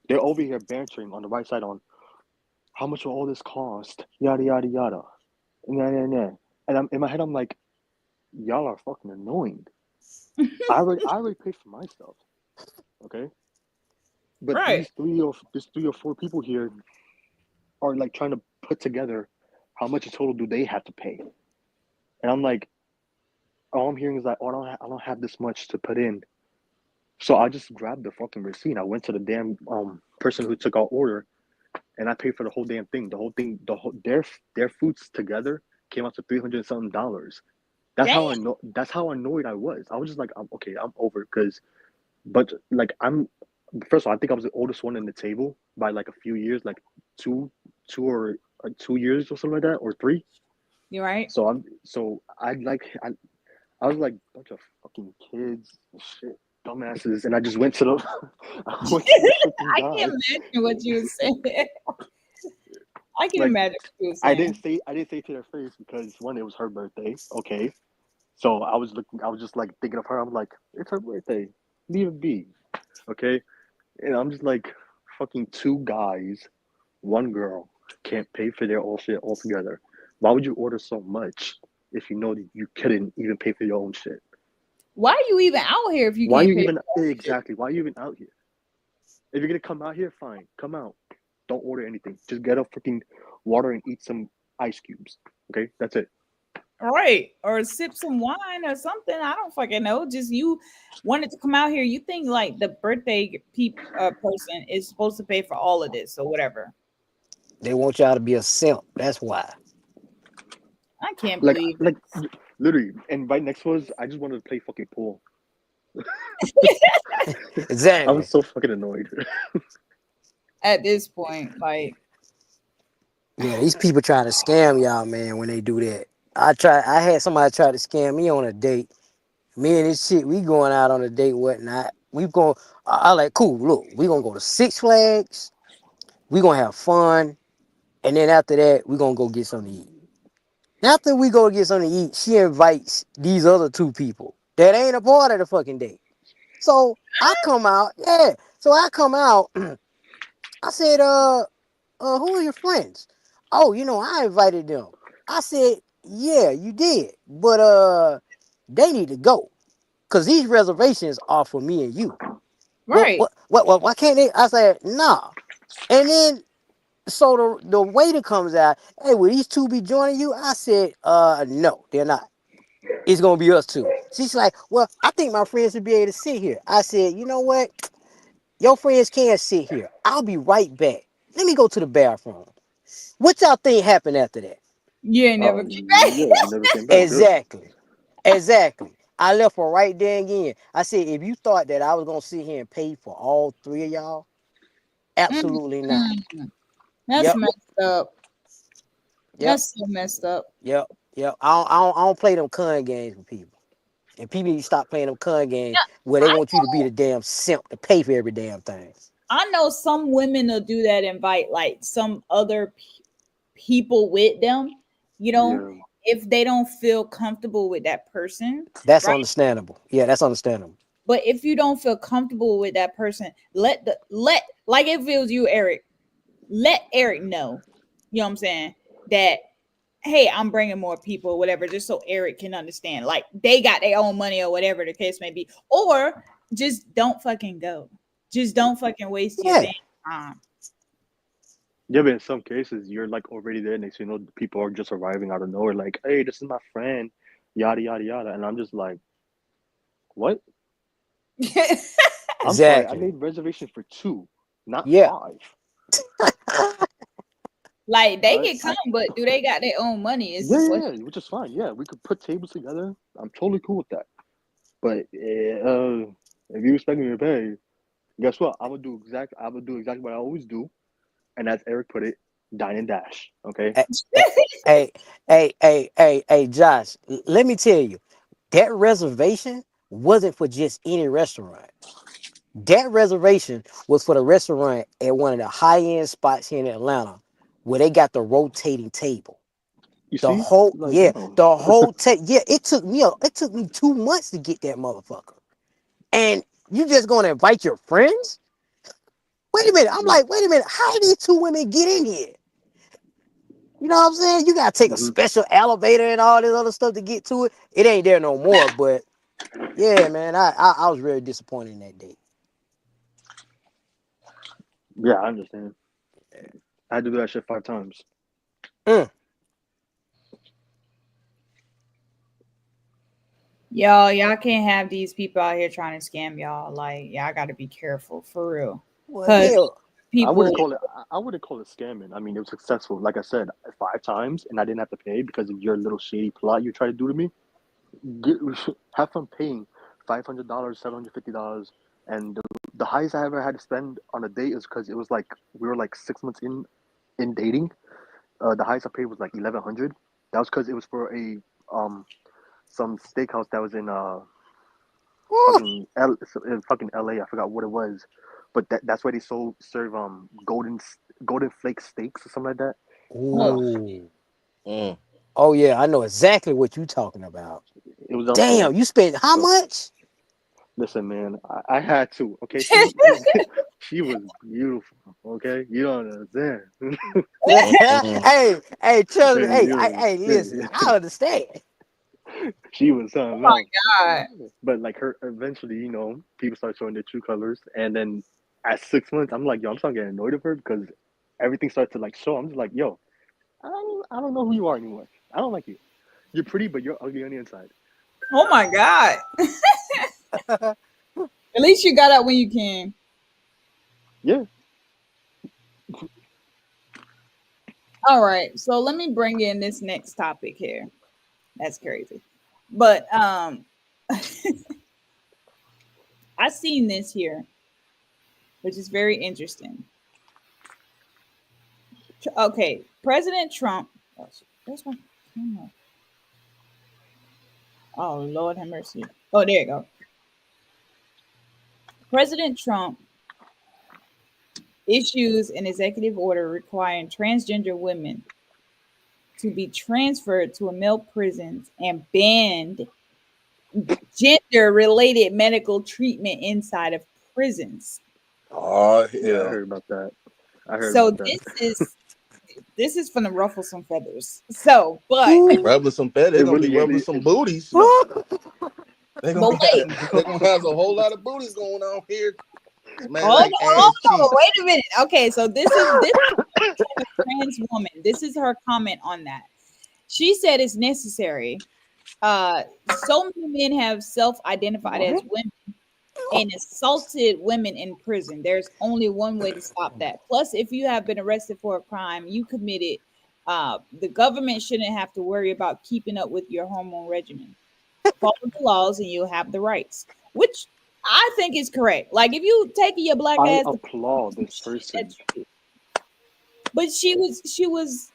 They're over here bantering on the right side on how much will all this cost, yada yada yada, and I'm in my head. I'm like, y'all are fucking annoying. I already paid for my stuff, okay? But Right. these 3 or 4 people here are like trying to put together how much in total do they have to pay, and I'm like, all I'm hearing is like, oh, I don't have this much to put in. So I just grabbed the fucking receipt. I went to the damn person who took our order, and I paid for the whole damn thing. The whole thing, their foods together came out to 300 something dollars. That's Dang. how I know. That's how annoyed I was. I was just like, okay, I'm over it because, but like First of all, I think I was the oldest one in the table by like a few years, like two, 2 years or something like that, or three. You right? I was like a bunch of fucking kids and shit, dumbasses, and I just went to the I went to the freaking I can guy. imagine what you were saying. I can Like imagine what you were saying. I didn't say it to their face because one, it was her birthday. Okay. So I was just like thinking of her. I'm like, it's her birthday. Leave it be. Okay. And I'm just like, fucking two guys, one girl can't pay for their own shit altogether. Why would you order so much if you know that you couldn't even pay for your own shit? Why are you even out here if you Why are can't you pay even for it? exactly? Why are you even out here? If you're gonna come out here, fine, come out. Don't order anything. Just get a freaking water and eat some ice cubes. Okay, that's it. Right. Or sip some wine or something. I don't fucking know. Just you wanted to come out here. You think like the birthday person is supposed to pay for all of this or whatever. They want y'all to be a simp. That's why. I can't Like, believe like literally. And right next was, I just wanted to play fucking pool. I Exactly. was so fucking annoyed. at this point, like, Yeah, these people trying to scam y'all, man, when they do that. I had somebody try to scam me on a date. Me and this shit, we going out on a date, whatnot. We going, I like, cool, look, we gonna go to Six Flags, we gonna have fun, and then after that, we gonna go get something to eat. After we go get something to eat, she invites these other two people that ain't a part of the fucking date. So I come out, yeah. So I come out, I said, who are your friends? Oh, I invited them. I said, yeah, you did. But they need to go. Cause these reservations are for me and you. Well, right. why can't they? I said, nah. And then so the waiter comes out, hey, will these two be joining you? I said, no, they're not. It's gonna be us two. She's like, well, I think my friends would be able to sit here. I said, you know what? Your friends can sit here. I'll be right back. Let me go to the bathroom. What y'all think happened after that? You ain't never came back. Yeah, you never came back. Good. Exactly. Exactly. I left her right there again. I said, if you thought that I was gonna sit here and pay for all three of y'all, Mm, absolutely not. mm. That's Yep. messed up. Yep. That's so messed up. Yep. Yep. I don't play them con games with people. And people need to stop playing them con games Yeah, where they I want you to be the damn simp to pay for every damn thing. I know some women will do that, invite like some other people with them, you know, Yeah. if they don't feel comfortable with that person, That's right? understandable. Yeah, that's understandable. But if you don't feel comfortable with that person, let like if it was you, Eric, let Eric know, you know what I'm saying, that hey, I'm bringing more people, or whatever, just so Eric can understand. Like they got their own money or whatever the case may be. Or just don't fucking go. Just don't fucking waste your Yeah. damn time. Yeah, but in some cases, you're like already there. Next, thing you know, people are just arriving out of nowhere. Like, hey, this is my friend, yada yada yada, and I'm just like, what? I'm sorry, I Exactly. made reservations for two, not Yeah. five. Like All they right. can come, but do they got their own money? Is Yeah, the yeah, question. yeah, which is fine. Yeah, we could put tables together. I'm totally cool with that. But if you expect me to pay, guess what? I would do exactly what I always do, and as Eric put it, dine and dash. Okay. Hey, hey, hey, Josh, let me tell you, that reservation wasn't for just any restaurant. That reservation was for the restaurant at one of the high end spots here in Atlanta where they got the rotating table. You see, like, no. The whole table. Yeah, it took me 2 months to get that motherfucker. And you just gonna invite your friends? Wait a minute. I'm Yeah. like, wait a minute. How did these two women get in here? You know what I'm saying? You gotta take a Hmm. special elevator and all this other stuff to get to it. It ain't there no more. But yeah, man, I was really disappointed in that date. Yeah, I understand. I had to do that shit 5 times. Mm. Y'all can't have these people out here trying to scam y'all. Like, y'all got to be careful for real. Well, Cause hell, people, I wouldn't call it scamming. I mean, it was successful. Like I said, 5 times, and I didn't have to pay because of your little shady plot you tried to do to me. Get, have fun paying $500, $750, and the highest I ever had to spend on a date is because it was like we were like 6 months in dating. The highest I paid was like 1100. That was because it was for a some steakhouse that was in fucking LA. I forgot what it was, but that's why they serve golden flake steaks or something like that. Oh, Ooh. Mm. Oh yeah, I know exactly what you talking about. It was up there. Damn, you spent how So much? listen, man, I had to. Okay, she was beautiful. Okay, you don't understand. Mm. Hey, trust me. You Listen, I understand. she was something my else. God. But like her, eventually, people start showing their true colors, and then at 6 months, I'm like, yo, I'm starting getting annoyed of her because everything starts to like show. I'm just like, yo, I don't know who you are anymore. I don't like you. You're pretty, but you're ugly on the inside. Oh my God. At least you got out when you can. Yeah, All right. So let me bring in this next topic here. That's crazy. But I seen this here, which is very interesting. Okay, President Trump. Oh, where's my camera? Oh Lord have mercy. Oh, there you go. President Trump issues an executive order requiring transgender women to be transferred to a male prisons and banned gender related medical treatment inside of prisons. Oh yeah, I hell. heard about that. I heard So about that. this is from the ruffle some feathers. So, but Ooh. Rubbing some fed, they're It gonna be really, rubbing it, some it, booties. no, They're gonna but be wait, they're gonna have a whole lot of booties going on here. Smelling hold like on, hold ass on, cheeks. wait a minute. Okay, so this from a trans woman. This is her comment on that. She said it's necessary. So many men have self-identified as what? women and assaulted women in prison. There's only one way to stop that. Plus, if you have been arrested for a crime you committed, the government shouldn't have to worry about keeping up with your hormone regimen. Follow the laws and you'll have the rights, which I think is correct. Like if you taking your black I ass to do applaud some this shit, person. that's true. But she was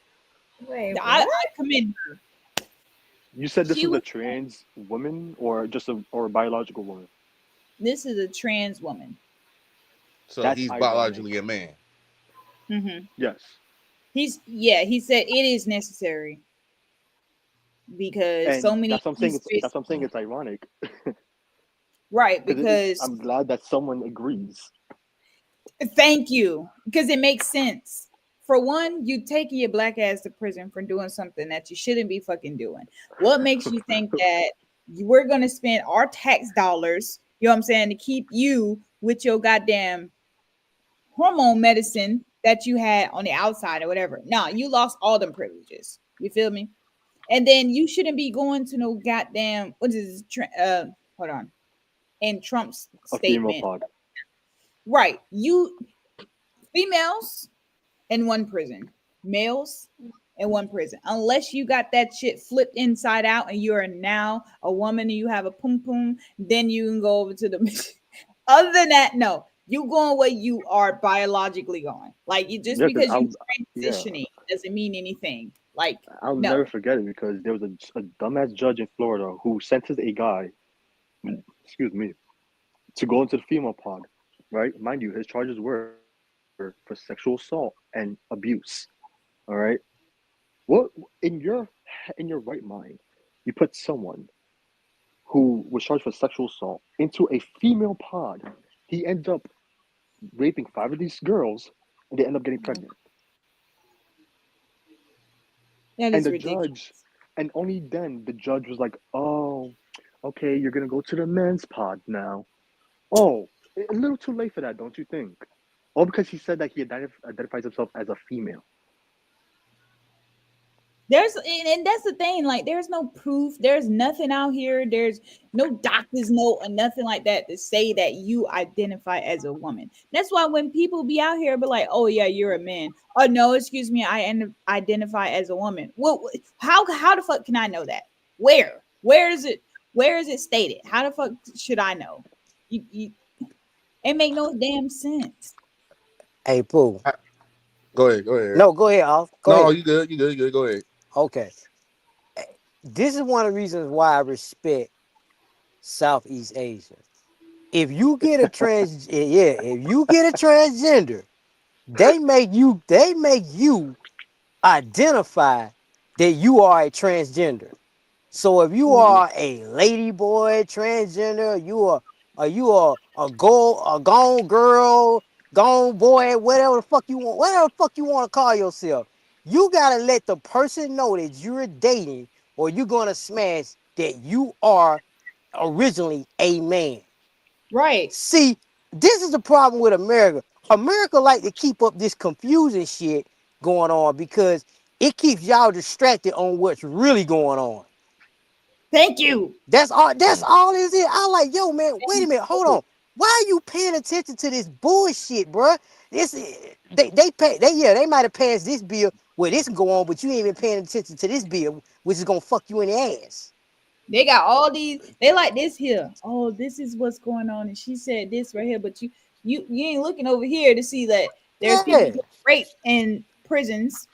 Wait, I what? commend her. You said this She was a was trans woman or just a biological woman. This is a trans woman. So That's he's ironic. biologically a man. Hmm. Yes, He said it is necessary because so and many that's what I'm saying. he's That's what I'm saying. It's ironic right because because I'm glad that someone agrees. thank you because it makes sense. For one, you taking your black ass to prison for doing something that you shouldn't be fucking doing. What makes you think that we're gonna spend our tax dollars, you know what I'm saying, to keep you with your goddamn hormone medicine that you had on the outside or whatever? No, you lost all them privileges. You feel me? And then you shouldn't be going to no goddamn what is this, hold on. In Trump's A female statement, pod. right? You females in one prison, males in one prison. Unless you got that shit flipped inside out and you are now a woman and you have a pum pum, then you can go over to the. Other than that, no. You going where you are biologically going. Like you just Yeah, because because you yeah, transitioning doesn't mean anything. Like I'll never no. forget it because there was a dumbass judge in Florida who sentenced a guy, excuse me, to go into the female pod. Right, mind you, his charges were for sexual assault and abuse. All right, what in your right mind, you put someone who was charged for sexual assault into a female pod. He ended up raping five of these girls, and they end up getting pregnant. That And is the ridiculous. judge, and only then the judge was like, "Oh, okay, you're gonna go to the men's pod now." Oh, a little too late for that, don't you think? All because he said that he identifies himself as a female. And that's the thing, like there's no proof, there's nothing out here, there's no doctor's note or nothing like that to say that you identify as a woman. That's why when people be out here be like, oh yeah, you're a man, oh no, excuse me, identify as a woman. Well, how the fuck can I know that? Where is it stated? How the fuck should I know? You It make no damn sense. Hey, Pooh. Go ahead. Go ahead. No, go ahead, Alf. Go No, ahead. you good. You good. You good. Go ahead. Okay. This is one of the reasons why I respect Southeast Asia. If you get a if you get a transgender, they make you identify that you are a transgender. So if you Mhm. are a lady boy transgender, you are a gone girl, gone boy, whatever the fuck you want to call yourself. You gotta let the person know that you're dating or you're gonna smash that you are originally a man. Right. See, this is the problem with America. America like to keep up this confusing shit going on because it keeps y'all distracted on what's really going on. Thank you. That's all. That's Mm. all is it. I like, yo, man. Wait a Thank minute. Hold you. on. Why are you paying attention to this bullshit, bro? This they might have passed this bill where this can go on, but you ain't even paying attention to this bill, which is gonna fuck you in the ass. They got all these. They like this here. Oh, this is what's going on, and she said this right here. But you ain't looking over here to see that there's people Yeah, getting raped in prisons.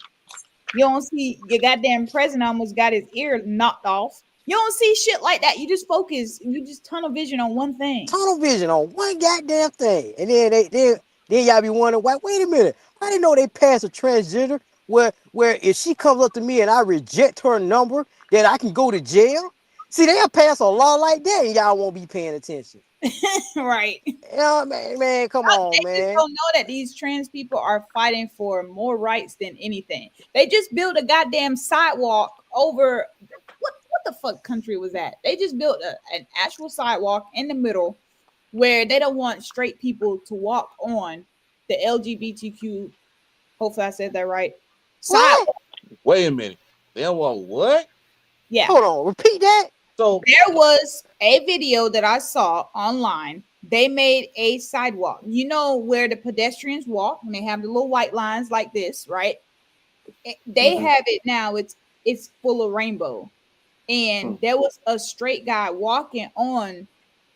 You don't see your goddamn president almost got his ear knocked off. You don't see shit like that. You just focus. You just tunnel vision on one thing. tunnel vision on one goddamn thing, and then y'all be wondering why. Wait a minute. I didn't know they passed a transgender where if she comes up to me and I reject her number, that I can go to jail. See, they'll pass a law like that, and y'all won't be paying attention. Right. Yeah, man, come on, They just man. don't know that these trans people are fighting for more rights than anything. They just built a goddamn sidewalk over what the fuck country was that? They just built an actual sidewalk in the middle where they don't want straight people to walk on the LGBTQ. Hopefully, I said that right. What? Sidewalk. Wait a minute. They don't want what? Yeah, Hold on, repeat that. So there was a video that I saw online. They made a sidewalk. You know where the pedestrians walk when they have the little white lines like this, right? They mhm. have it now. It's full of rainbow, Hmm. and there was a straight guy walking on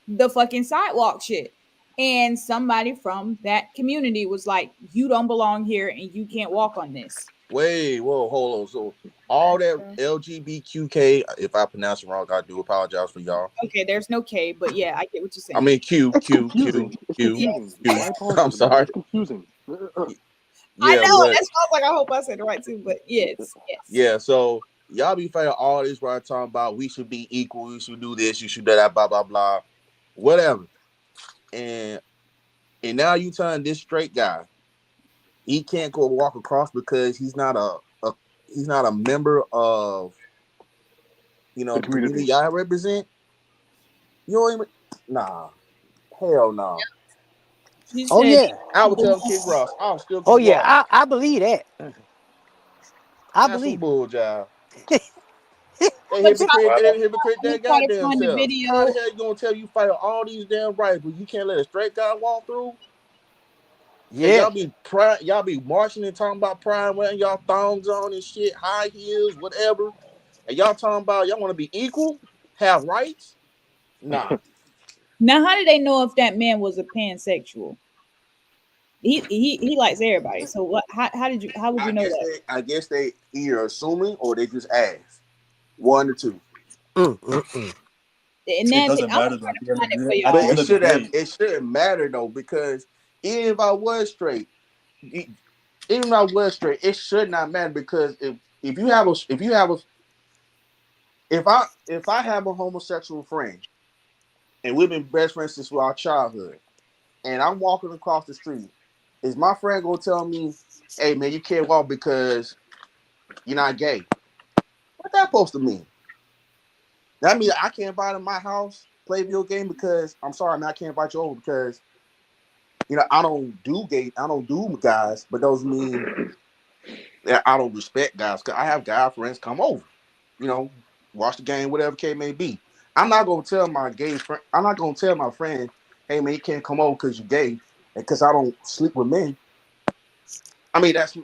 the fucking sidewalk shit. And somebody from that community was like, "You don't belong here, and you can't walk on this." Wait, whoa, hold on. So all that LGBTQ, if I pronounce it wrong, I do apologize for y'all. Okay, there's no K, but yeah, I get what you're I saying. mean Q, It's Q, Q, confusing. It's Q, confusing. Yes, Q. I I'm apologize about it. sorry. It's confusing. I Yeah, know. but That's why I was like, I hope I said it right too. But yes, yes. yeah, so y'all be fighting all this right talking about we should be equal, we should do this, you should do that, blah blah blah, whatever. And now you telling this straight guy he can't go walk across because he's not a member of The the community community. y'all represent. You don't even nah, hell no. He Oh said yeah. I would tell Kid Ross, I'll still Oh keep yeah. walking. I believe that. I That's some believe bull job. it. They I'm gonna hypocrite. try, They hypocrite I'm gonna that try to goddamn find the self. How the video. hell you gonna tell you fight all these damn rights, but you can't let a straight guy walk through? And Yeah. y'all be marching and talking about pride, wearing y'all thongs on and shit, high heels, whatever. And y'all talking about y'all want to be equal, have rights? Nah. Now, how did they know if that man was a pansexual? He likes everybody. So what? How did you? How would you know that? I guess they either assuming or they just ask. One or two. Mm. And It Nancy, doesn't I'm gonna matter though. try to find it for But At the end of the day, it shouldn't matter though, because even if I was straight, even if I was straight, it should not matter because if you have a if you have a if I have a homosexual friend and we've been best friends since our childhood, and I'm walking across the street, is my friend gonna tell me, "Hey man, you can't walk because you're not gay"? What that supposed to mean? That means I can't invite in my house, play video game because I'm sorry, man, I can't invite you over because I don't do guys, but those mean that I don't respect guys. Cause I have guy friends come over, you know, watch the game, whatever case may be. I'm not gonna tell my gay friend. I'm not gonna tell my friend, "Hey man, you can't come over because you're gay," and because I don't sleep with men. I mean, that's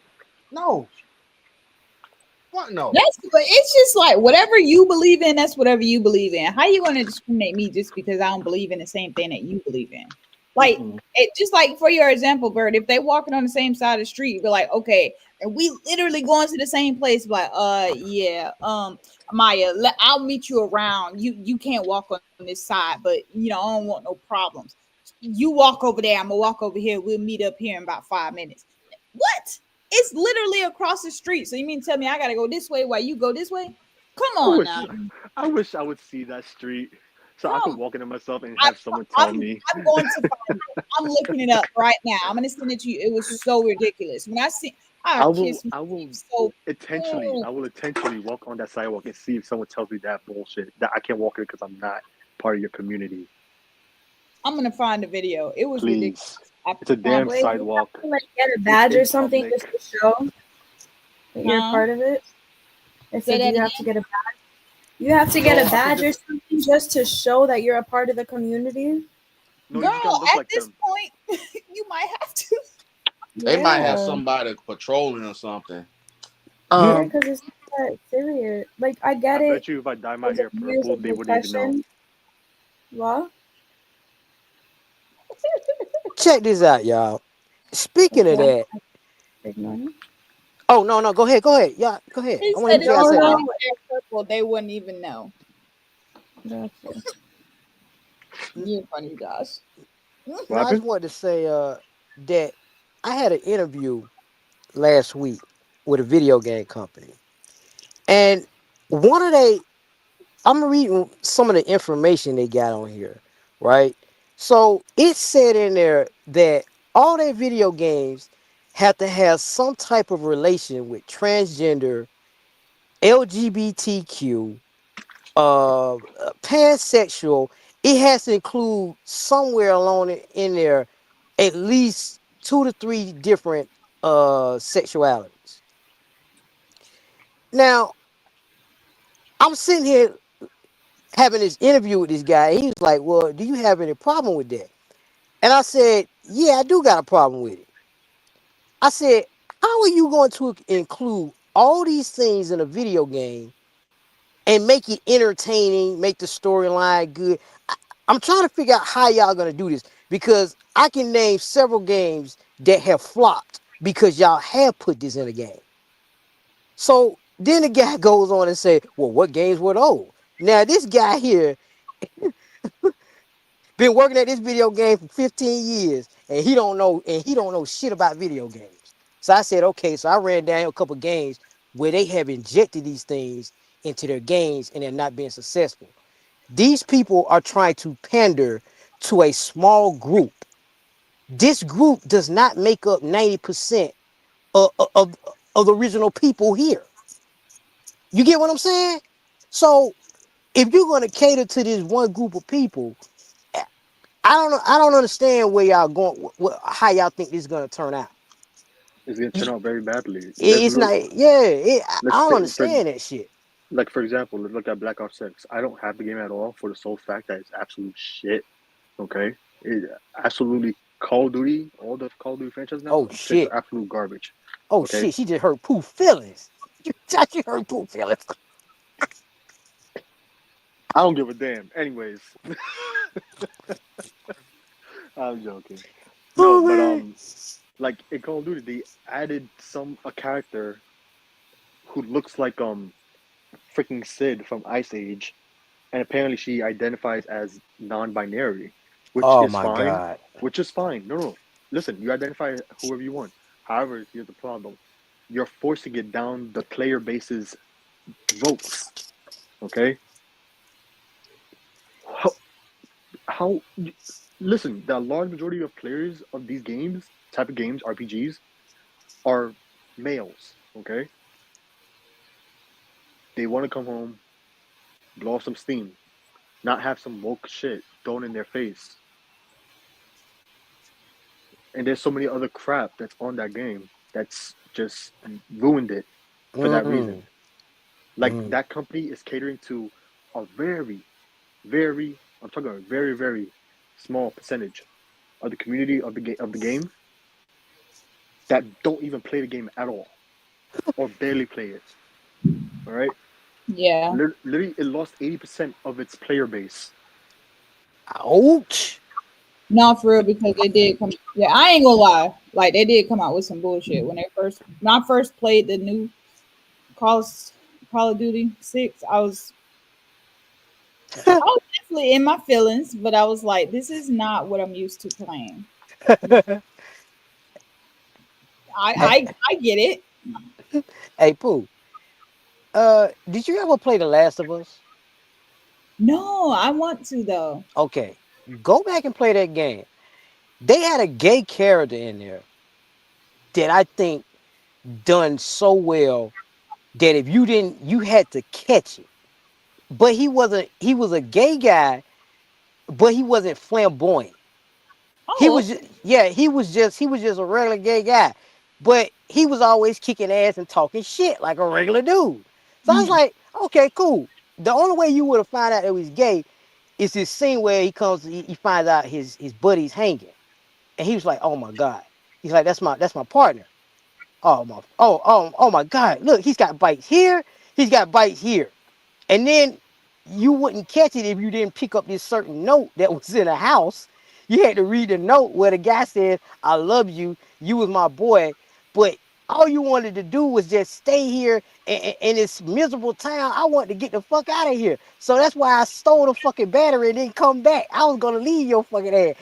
no, what no? But it's just like whatever you believe in, that's whatever you believe in. How you gonna discriminate me just because I don't believe in the same thing that you believe in? Like Mm-mm. it, just like for your example, Bird, if they walking on the same side of the street, you're like, okay, and we literally going to the same place, like, yeah, Maya, I'll meet you around. You can't walk on this side, but I don't want no problems. You walk over there, I'm gonna walk over here. We'll meet up here in about 5 minutes. What? It's literally across the street. So you mean to tell me I gotta go this way while you go this way? Come I on now. wish, I wish I would see that street so I could Come. walk into myself and I, have someone tell me. I'm going to find it. I'm looking it up right now. I'm gonna send it to you. It was so ridiculous. When I see, I kiss my I will teeth so. I will intentionally walk on that sidewalk and see if someone tells me that bullshit that I can't walk it because I'm not part of your community. I'm gonna find the video. It was ridiculous. Please, I it's a damn promise. Wait, you have sidewalk. to like get a It's badge in or something public. just to show that you're Huh? part of it? I Say said, do that you have to again. get a badge? You have to get No, a I could badge or just something just to show that you're a part of the community? no. You just gotta Girl, look at like this them. point, you might have to. They might have Yeah. somebody patrolling or something. Yeah, Um, because it's not that serious. Like, I I get it bet you if I dye my because of hair years purple, of they wouldn't even know. repression. Well, check this out, y'all. Speaking of okay, that, ignore him. oh no, no, go ahead, go ahead, yeah, go ahead. He I want to hear said what if you you guys No, say, dyed man. no, your hair purple, they wouldn't even know. gotcha. You're funny, Josh. What No, I just happened? wanted to say that I had an interview last week with a video game company, and one of they I'm reading some of the information they got on here, right? So it said in there that all their video games have to have some type of relation with transgender, LGBTQ, pansexual. It has to include somewhere along in there at least 2 to 3 different sexualities. Now, I'm sitting here having this interview with this guy. He was like, "Well, do you have any problem with that?" And I said, "Yeah, I do got a problem with it." I said, "How are you going to include all these things in a video game and make it entertaining, make the storyline good?" I'm trying to figure out how y'all gonna do this because I can name several games that have flopped because y'all have put this in a game. So then the guy goes on and say, "Well, what games were those?" Now this guy here been working at this video game for 15 years and he don't know shit about video games. So I said, okay, so I ran down a couple games where they have injected these things into their games and they're not being successful. These people are trying to pander to a small group. This group does not make up 90% of the original people here. You get what I'm saying? So if you're going to cater to this one group of people, I don't understand where y'all going, how y'all think this is gonna turn out. It's gonna turn out very badly. It's not, yeah. I Let's don't take for understand that shit. like for example, let's look at Black Ops 6. I don't have the game at all for the sole fact that it's absolute shit. Okay, it absolutely Call of Duty, all the Call of Duty franchise now, Oh six shit. are absolute garbage. Oh Okay, shit. She just hurt Pooh feelings. She hurt Pooh feelings. I don't give a damn. Anyways, I'm joking. No, Oh but man. like in Call of Duty, they added a character who looks like freaking Sid from Ice Age, and apparently she identifies as non-binary, which Oh is my fine. god. Which is fine. No, no. Listen, you identify whoever you want. However, here's the problem: you're forcing it down the player base's votes. Okay, how, how listen, the large majority of players of these games, type of games, RPGs, are males. Okay, they want to come home, blow off some steam, not have some woke shit thrown in their face. And there's so many other crap that's on that game that's just ruined it for that reason. Mm, Like mm. that company is catering to a very, very, I'm talking about a very, very small percentage of the community of the game that don't even play the game at all or barely play it. All right, Yeah. literally, it lost 80% of its player base. Ouch. Not for real, because they did come. Yeah, I ain't gonna lie. Like they did come out with some bullshit when they first. When I first played the new Call of, Call of Duty 6, I was definitely in my feelings, but I was like, this is not what I'm used to playing. hey, I get it. hey, Pooh. Did you ever play The Last of Us? No, I want to though. Okay, go back and play that game. They had a gay character in there that I think done so well that if you didn't, you had to catch it. But he wasn't. He was a gay guy, but he wasn't flamboyant. He Oh, was just, yeah, he was just a regular gay guy. But he was always kicking ass and talking shit like a regular dude. So I was mhm. like, okay, cool. The only way you would have found out that he's gay is this scene where he finds out his buddy's hanging. And he was like, oh my God. He's like, that's my partner. Oh my God. Look, he's got bites here, he's got bites here. And then you wouldn't catch it if you didn't pick up this certain note that was in a house. You had to read the note where the guy says, I love you. You was my boy. But all you wanted to do was just stay here in this miserable town. I wanted to get the fuck out of here. So that's why I stole the fucking battery and didn't come back. I was going to leave your fucking ass.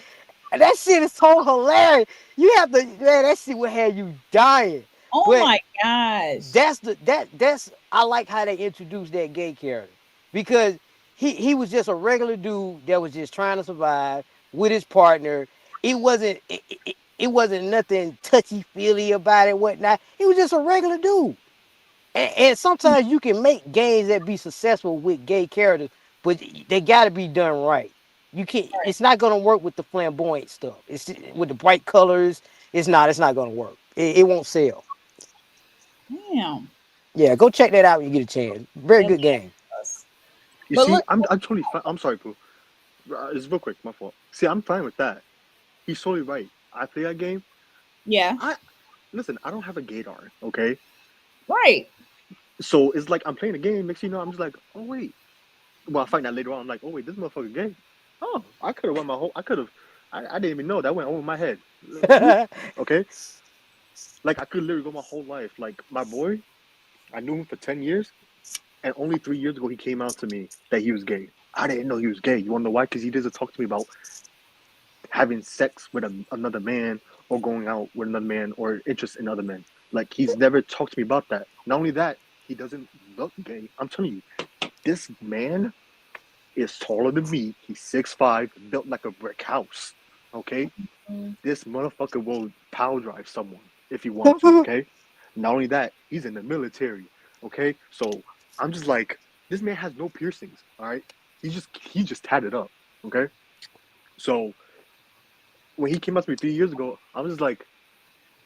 And that shit is so hilarious. You have to, man, that shit would have you dying. Oh But my gosh. that's I like how they introduced that gay character because he was just a regular dude that was just trying to survive with his partner. It wasn't nothing touchy feely about it, whatnot. He was just a regular dude. And sometimes you can make games that be successful with gay characters, but they got to be done right. You can't. It's not gonna work with the flamboyant stuff. It's with the bright colors. It's not. It's not gonna work. It won't sell. Damn. Yeah, go check that out when you get a chance. Very The good Last game. of Us. You But see, look, I'm totally fine. I'm sorry, Pooh. It's real quick. My fault. See, I'm fine with that. He's totally right. I play that game. yeah, I listen. I don't have a gaydar. Okay, right. so it's like I'm playing a game. Next thing you know, I'm just like, oh wait. Well, I find out later on. I'm like, oh wait, this motherfucker gay. Oh, I could have went my whole. I could have. I didn't even know that went over my head. Whoop. Okay, like I could literally go my whole life. Like my boy, I knew him for 10 years, and only 3 years ago he came out to me that he was gay. I didn't know he was gay. You wanna know why? Because he doesn't talk to me about having sex with another man or going out with another man or interest in other men. Like he's never talked to me about that. Not only that, he doesn't look gay. I'm telling you, this man is taller than me. He's 6'5", built like a brick house. Okay, Mm. this motherfucker will power drive someone if he want to. Okay, not only that, he's in the military. Okay, so I'm just like, this man has no piercings. All right, he just tatted up. Okay, so when he came up to me 3 years ago, I was just like,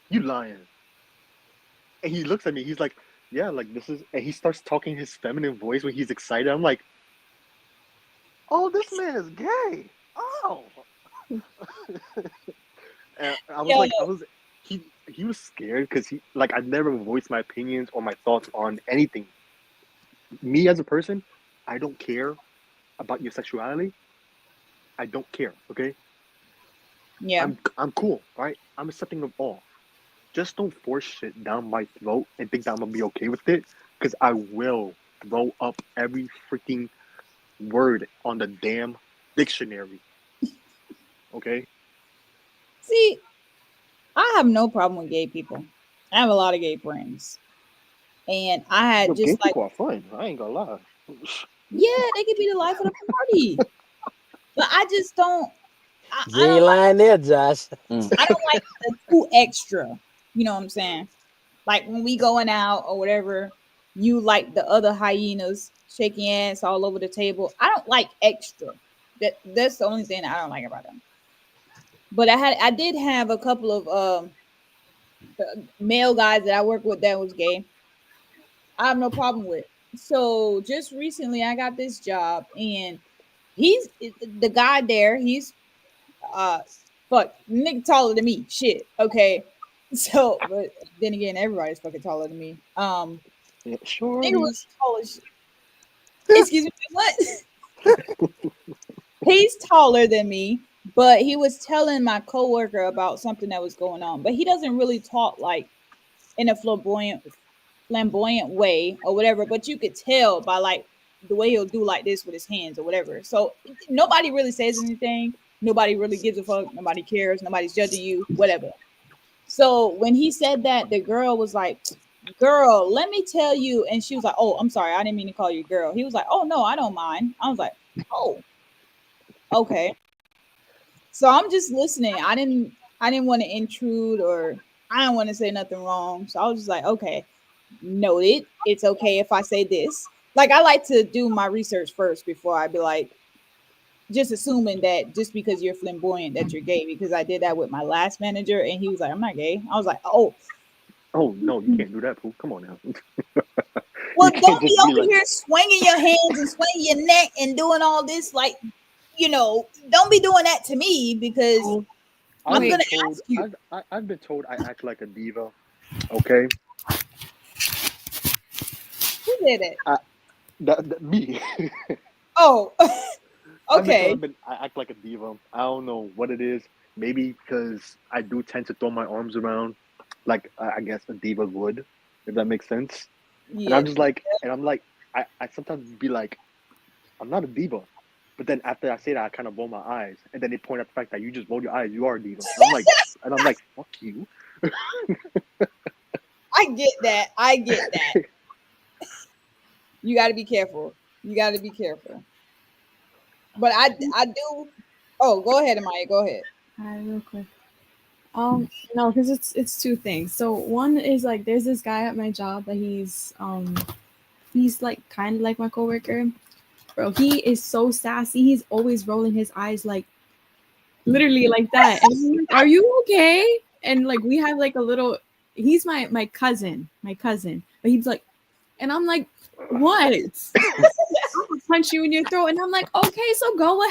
"You lying?" And he looks at me. He's like, "Yeah, like this is." And he starts talking his feminine voice when he's excited. I'm like, "Oh, this man is gay." Oh, and I was Yo, like, he was scared because he like I never voiced my opinions or my thoughts on anything. Me as a person, I don't care about your sexuality. I don't care. Okay, yeah. I'm cool. Right, I'm accepting of all. Just don't force shit down my throat and think that I'm gonna be okay with it, because I will throw up every freaking word on the damn dictionary. Okay? See, I have no problem with gay people. I have a lot of gay friends, and I Yo, had gay just like, people are fun. I ain't gonna lie. yeah, they could be the life of the party, but I just don't. You I ain't don't like. lying there, Josh. I don't like the too extra. You know what I'm saying? Like when we going out or whatever, you like the other hyenas shaking ass all over the table. I don't like extra. That's the only thing that I don't like about them. But I did have a couple of male guys that I work with that was gay. I have no problem with. So just recently I got this job and he's the guy there, he's uh fuck nigga taller than me. Shit. Okay. So but then again everybody's fucking taller than me. Yeah, Nigga was shorties. tall as excuse me, what? He's taller than me, But he was telling my coworker about something that was going on. But he doesn't really talk like in a flamboyant way or whatever. But you could tell by like the way he'll do like this with his hands or whatever. So nobody really says anything. Nobody really gives a fuck. Nobody cares. Nobody's judging you. Whatever. So when he said that, the girl was like, "Girl, let me tell you." And she was like, "Oh, I'm sorry. I didn't mean to call you girl." He was like, "Oh, no, I don't mind." I was like, "Oh, okay." So I'm just listening. I didn't want to intrude or I didn't want to say nothing wrong. So I was just like, "Okay, noted. It's okay if I say this." Like I like to do my research first before I be like just assuming that just because you're flamboyant that you're gay because I did that with my last manager and he was like, "I'm not gay." I was like, "Oh, Oh no, you can't do that, fool. Come on now. well, You can't don't be just be over like, here swinging your hands and swinging your neck and doing all this. Like, don't be doing that to me because Oh, I've I'm wait. been gonna told ask you I've been told I act like a diva. Okay, who did it. I, that me. Oh, I've been told okay. I act like a diva. I don't know what it is. Maybe because I do tend to throw my arms around, like I guess a diva would, if that makes sense. And Yeah, I'm just like, and I'm like, I sometimes be like, I'm not a diva. But then after I say that, I kind of roll my eyes, and then they point out the fact that you just rolled your eyes. You are a diva. And I'm like, fuck you. I get that. I get that. You got to be careful. You got to be careful. But I do. Oh, go ahead, Amaya. Go ahead. All right, real quick. No, because it's two things. So one is like there's this guy at my job that he's like kind of like my coworker. Bro, he is so sassy. He's always rolling his eyes like literally like that. And I'm like, are you okay? And like we have like a little. He's my cousin. But he's like, and I'm like, what? I'm gonna punch you in your throat. And I'm like, okay, so go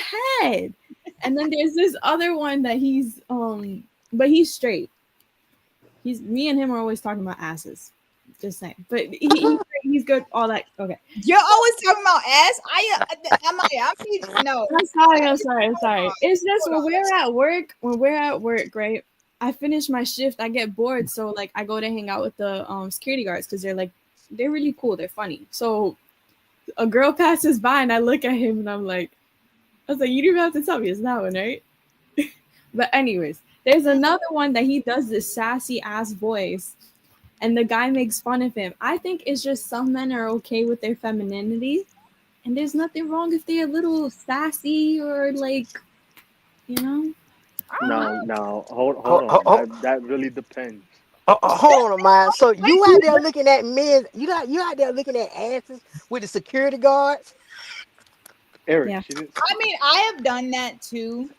ahead. And then there's this other one that but he's straight. He's me and him are always talking about asses. Just saying. But he's good. All that. Okay. You're always talking about ass. Amaya. No. I'm sorry. It's just Hold on. when we're at work, right? I finish my shift, I get bored, so like I go to hang out with the security guards because they're really cool, they're funny. So a girl passes by and I look at him and I was like, you didn't even have to tell me it's that one, right? But anyways, there's another one that he does this sassy ass voice and the guy makes fun of him. I think it's just some men are okay with their femininity and there's nothing wrong if they're a little sassy or like, you know. I don't know. Now, hold Ho- ho- on. ho- That really depends. Hold on, man. So you out there looking at men? You out there looking at asses with the security guards, Eric, Yeah. she didn't. I mean, I have done that too.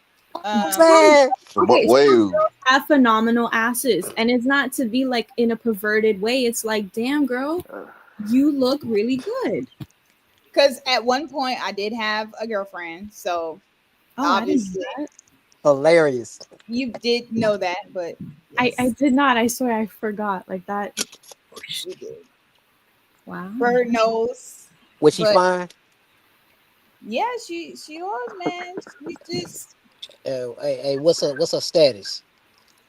man? But Okay, wait, some girls have phenomenal asses, and it's not to be like in a perverted way. It's like, damn, girl, you look really good. Because at one point I did have a girlfriend, so Oh, I didn't know obviously that. Hilarious. you did know that, but I yes, did not. I swear I forgot. Like that. we did. Wow. Bird knows, Was she but fine? yeah, she was, man. She just Hey, what's her status?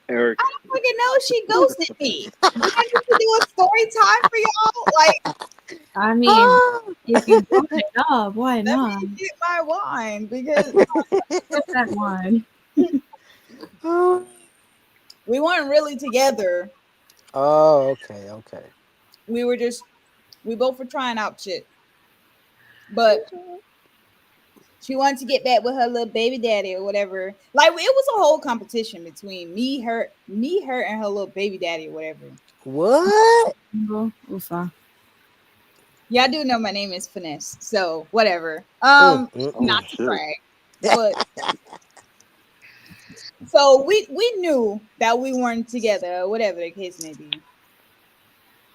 Eric, fucking know she ghosted me. Do I need to do a story time for y'all? Like, I mean, Oh. if you brought it up, why let not? me get my wine because Get that one. we weren't really together. Oh, okay. We were just we both were trying out shit, but she wanted to get back with her little baby daddy or whatever. Like it was a whole competition between her, and her little baby daddy or whatever. What? Ufa. Yeah, I do know my name is Finesse, so whatever. oh Not to shit. brag, but so we knew that we weren't together, or whatever the case may be.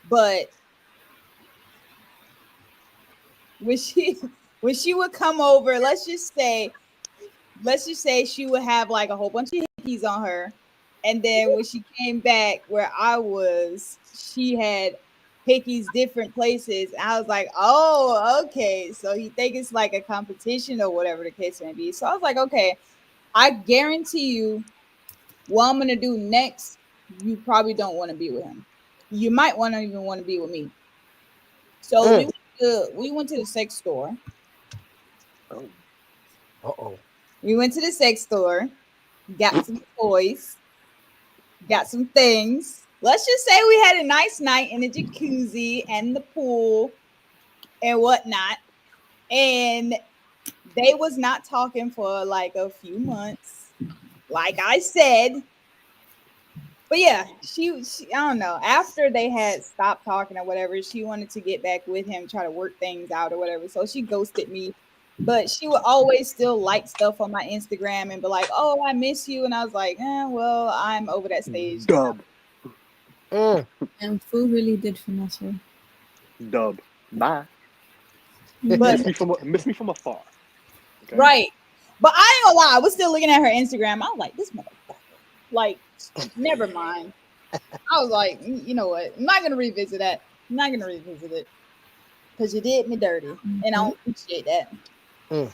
But when she when she would come over, let's just say she would have like a whole bunch of hickeys on her. And then when she came back where I was, she had hickeys different places. I was like, oh, okay. So he think it's like a competition or whatever the case may be. So I was like, okay. I guarantee you, what I'm gonna do next, you probably don't want to be with him. You might want to even want to be with me. So Mm. we went to the sex store. Oh, Uh-oh. We went to the sex store, got some toys, got some things. Let's just say we had a nice night in the jacuzzi and the pool and whatnot. And they was not talking for like a few months, like I said. But yeah, she I don't know. After they had stopped talking or whatever, she wanted to get back with him, try to work things out or whatever. So she ghosted me. But she would always still like stuff on my Instagram and be like, "Oh, I miss you," and I was like, well, I'm over that stage now." dub, Mm. And food really did finesse her. dub. Bye. But Miss me from afar. Okay. right, but I ain't gonna lie, I was still looking at her Instagram. I was like, "This motherfucker." Like, never mind. I was like, You know what? I'm not gonna revisit that. I'm not gonna revisit it because you did me dirty, and I Mhm. don't appreciate that." Mm.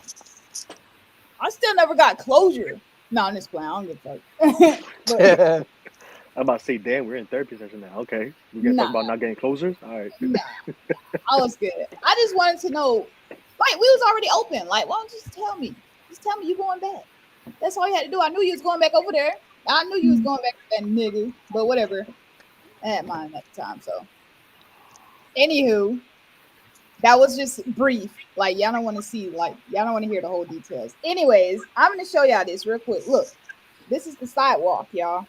I still never got closure. No, I'm just playing. I don't give a fuck. But I'm about to say, damn, we're in therapy session now. Okay, we gonna talk nah, about not getting closers. All right. nah, I was good. I just wanted to know, like, we was already open. Like, why don't you just tell me? Just tell me you going back. That's all you had to do. I knew you was going back over there. I knew you was going back to that nigga. But whatever. I had mine at the time. So, anywho, that was just brief. Like, y'all don't want to see, like, y'all don't want to hear the whole details. Anyways, I'm gonna show y'all this real quick. Look, this is the sidewalk, y'all.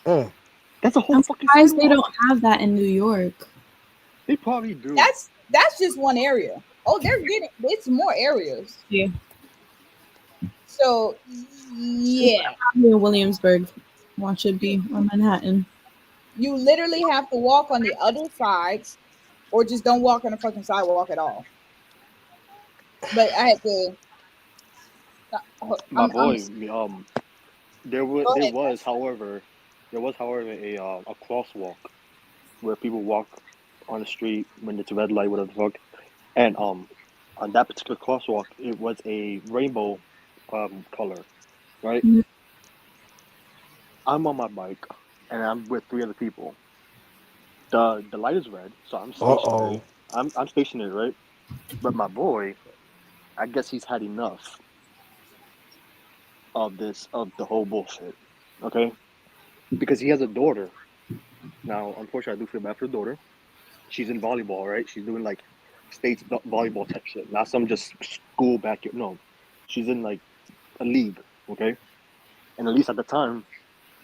Mm. That's a whole I'm fucking surprised they sidewalk. don't have that in New York. They probably do. That's just one area. Oh, they're getting it's more areas. Yeah, So it's yeah, probably in Williamsburg. Watch it be on Manhattan. you literally have to walk on the other side, or just don't walk on the fucking sidewalk at all. But I had to. My I'm. boy, Go there ahead, was, Cash. however, a crosswalk where people walk on the street when it's a red light, whatever the fuck. And on that particular crosswalk, it was a rainbow color, right? Mhm. I'm on my bike and I'm with three other people. The light is red, so I'm Uh-oh. stationary. I'm stationary, right? But my boy, I guess he's had enough of the whole bullshit. Okay? Because he has a daughter. Now, unfortunately, I do feel bad for the daughter. She's in volleyball, right? She's doing like states volleyball type shit, not some just school back. No, she's in like a league, okay? And at least at the time,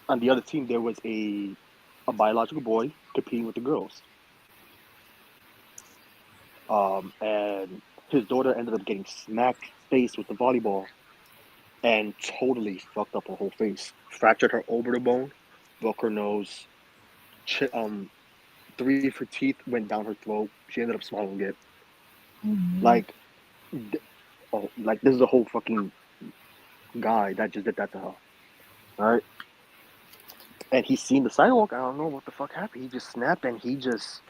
on the other team, there was a biological boy competing with the girls. And his daughter ended up getting smacked face with the volleyball and totally fucked up her whole face, fractured her orbital bone, broke her nose, three of her teeth went down her throat. She ended up swallowing it. Mhm. Like, like this is a whole fucking guy that just did that to her. All right, and he seen the sidewalk. I don't know what the fuck happened. He just snapped and he just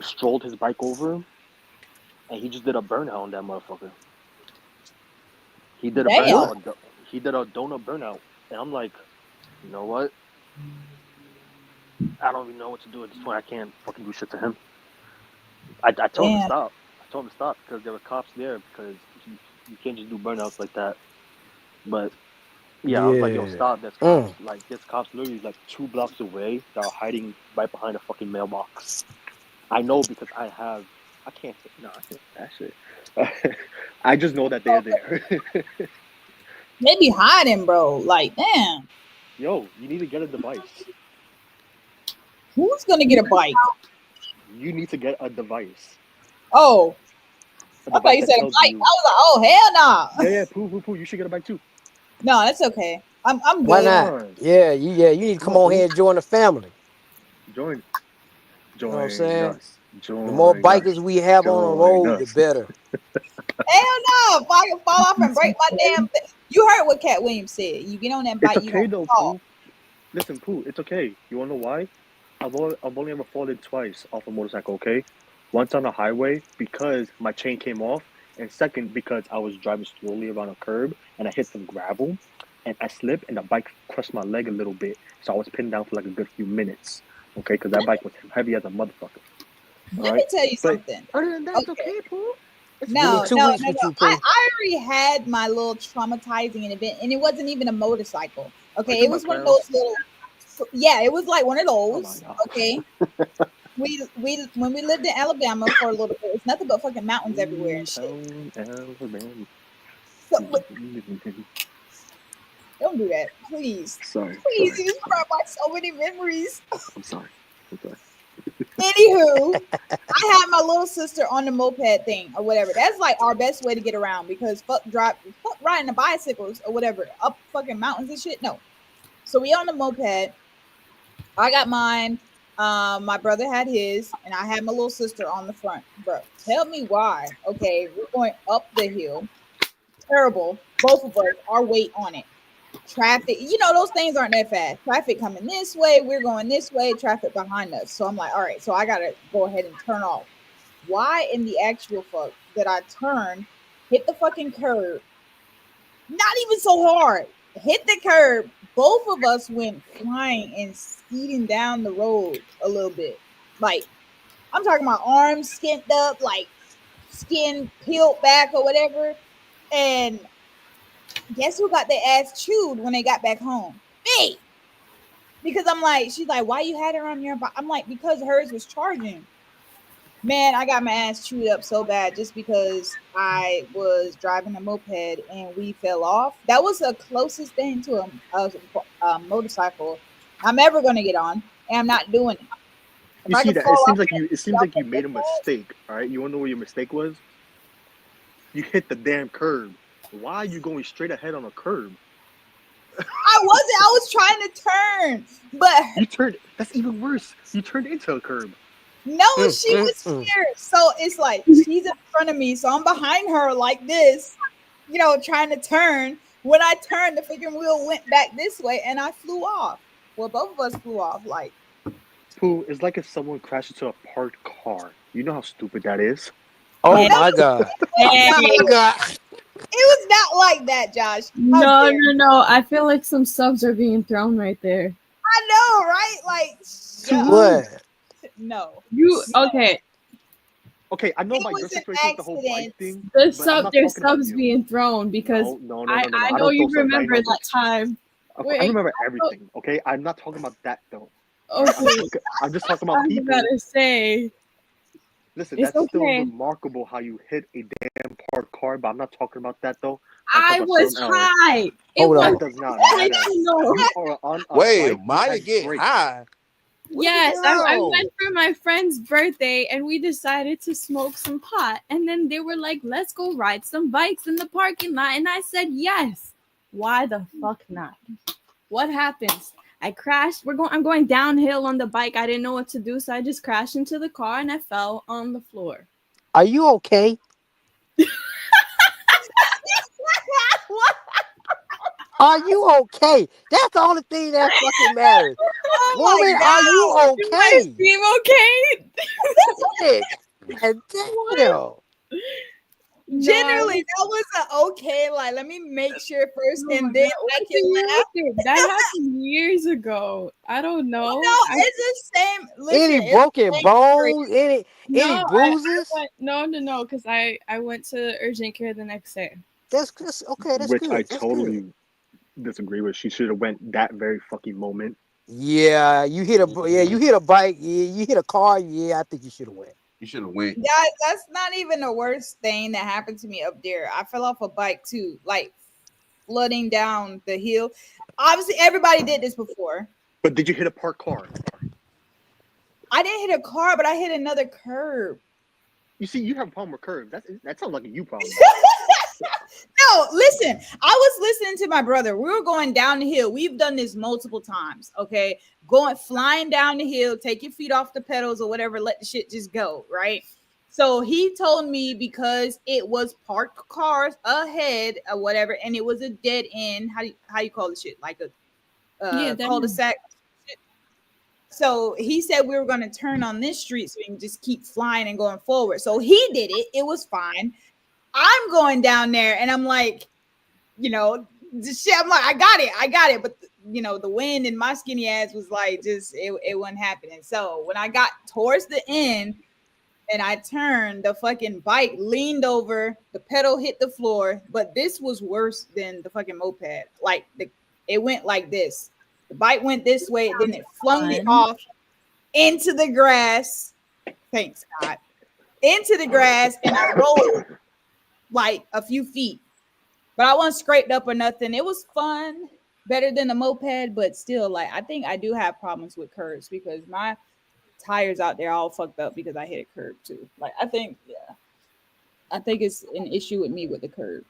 strolled his bike over him and he just did a burnout on that motherfucker. He did a Damn. What? burnout. He did a donut burnout, and I'm like, you know what? I don't even know what to do at this point. I can't fucking do shit to him. I told him to Damn. stop. I told him to stop because there were cops there because you can't just do burnouts like that. But yeah, I was like, yo, Yeah. stop. There's cops. Mm. Like, there's cops literally like 2 blocks away that are hiding right behind a fucking mailbox. I know because I can't say, no, I can't say that shit. I just know that they're there. They be hiding, bro. Like, damn. Yo, you need to get a device. Who's gonna get a bike? You need to get a device. Oh, A I thought device you that said a tells bike. I you, was like, oh hell yeah, no. yeah, poo. You should get a bike too. No, that's okay. I'm Why good on. not? Come Yeah, you need to come come on, on poo. here and join the family. Join, You know what I'm join saying? us, The more join bikers us, we have on the join road, the us. better. Hell no. If I can fall off and break my damn thing. You heard what Cat Williams said. You get on that It's bike, you gonna okay though, fall. poo. Listen, poo, it's okay. You wanna know why? I've only ever fallen twice off a motorcycle. Okay, once on the highway because my chain came off, and second because I was driving slowly around a curb and I hit some gravel, and I slipped and the bike crushed my leg a little bit, so I was pinned down for like a good few minutes. Okay, because that bike was heavy as a motherfucker. All Let me right, tell you but something. other than that, it's Okay. okay, Pooh. It's Give me No, fine. 2 weeks with no. you, Pooh. I already had my little traumatizing event, and it wasn't even a motorcycle. Are you Okay, it talking was about one of clowns? those little. Yeah, it was like one of Oh my those. god. Okay, we when we lived in Alabama for a little bit, it's nothing but fucking mountains everywhere and shit. Town Alabama. So don't do that, please. Sorry, Please, sorry, you just sorry. brought back so many memories. I'm sorry. I'm sorry. Anywho, I had my little sister on the moped thing or whatever. That's like our best way to get around because fuck riding the bicycles or whatever up fucking mountains and shit. No. So we on the moped. I got mine. My brother had his, and I had my little sister on the front. Bro, tell me why. Okay, we're going up the hill. Terrible. Both of us, our weight on it. Traffic, those things aren't that fast. Traffic coming this way, we're going this way, traffic behind us. So I'm like, all right, so I gotta go ahead and turn off. Why in the actual fuck did I turn, hit the fucking curb, not even so hard, hit the curb? Both of us went flying and speeding down the road a little bit. Like, I'm talking my arms skinned up, like skin peeled back or whatever. And guess who got their ass chewed when they got back home? Me. Because I'm like, she's like, why you had her on your I'm like, because hers was charging. Man, I got my ass chewed up so bad just because I was driving a moped and we fell off. That was the closest thing to a motorcycle I'm ever going to get on, and I'm not doing it. If You I see could that? fall off It get seems off like the you made a moped, mistake. All right. You wanna know what your mistake was? You hit the damn curb. Why are you going straight ahead on a curb? I wasn't. I was trying to turn, but You turned. That's even worse. You turned into a curb. no, Mm, she mm, was mm. here. So it's like she's in front of me, so I'm behind her like this, trying to turn. When I turned, the freaking wheel went back this way, and I flew off. Well, both of us flew off. Like, Pooh, it's like if someone crashed into a parked car. You know how stupid that is. Oh no, my God. Oh Hey, my God. it was not like that, Josh. How no, dare no, you? no. I feel like some subs are being thrown right there. I know, right? Like, To shut up. who? What? No, You no. okay? Okay, I know It about your was an situation with the whole bike accident. thing, but I'm not There's talking about subs you. being thrown because No, no, no, no, no, no. I I know don't you throw subs. I ain't remember no that bitch. time. I Wait, remember everything. Okay, I'm not talking about that though. All right, okay. I'm just talking I about was people. about to say Listen, it's that's still okay. remarkable how you hit a damn parked car, but I'm not talking about that though. I'm I talking about was something else. high. It Hold was That on. does not I matter. don't know. You are on a Wait, bike. You Maya had get brakes. high. What the Yes, I hell? went for my friend's birthday and we decided to smoke some pot. And then they were like, let's go ride some bikes in the parking lot. And I said, yes. Why the fuck not? What happens? I crashed. I'm going downhill on the bike. I didn't know what to do. So I just crashed into the car and I fell on the floor. Are you okay? What? Are you okay? That's the only thing that fucking matters. Oh my Woman, are you god! Do I okay? seem okay? Shit. God What? damn. No, Generally, that was a okay. Like, let me make sure first, oh and my then god, I what do can you laugh. think? That happened years ago. I don't know. No, it's the same. Listen, Any it's the broken same story. bones? Any No, I bruises? went no, because I went to urgent care the next day. That's okay. That's Which I good. That's good. totally disagree with. She should have went that very fucking moment. Yeah, you hit a bike. Yeah, you hit a car. Yeah, I think you should have went. You should have went. Guys, that's not even the worst thing that happened to me up there. I fell off a bike too, like flooding down the hill. Obviously, everybody did this before. But did you hit a parked car? I didn't hit a car, but I hit another curb. You see, you have a problem with curves. That sounds like a you problem. No, listen. I was listening to my brother. We were going down the hill. We've done this multiple times. Okay, going flying down the hill. Take your feet off the pedals or whatever. Let the shit just go. Right. So he told me because it was parked cars ahead or whatever, and it was a dead end. How you call the shit? Like a Yeah, that cul-de-sac. So he said we were going to turn on this street so we can just keep flying and going forward. So he did it. It was fine. I'm going down there and I'm like, shit, I'm like, I got it. But the wind and my skinny ass was like, just it wasn't happening. So when I got towards the end and I turned, the fucking bike leaned over, the pedal hit the floor. But this was worse than the fucking moped. Like it went like this. The bike went this way, then it flung me Fun. off into the grass. Thanks, God. Into the grass, and I rolled like a few feet. But I wasn't scraped up or nothing. It was fun, better than a moped, but still, like I think I do have problems with curbs because my tires out there all fucked up because I hit a curb too. Like I think, yeah, I think it's an issue with me with the curb.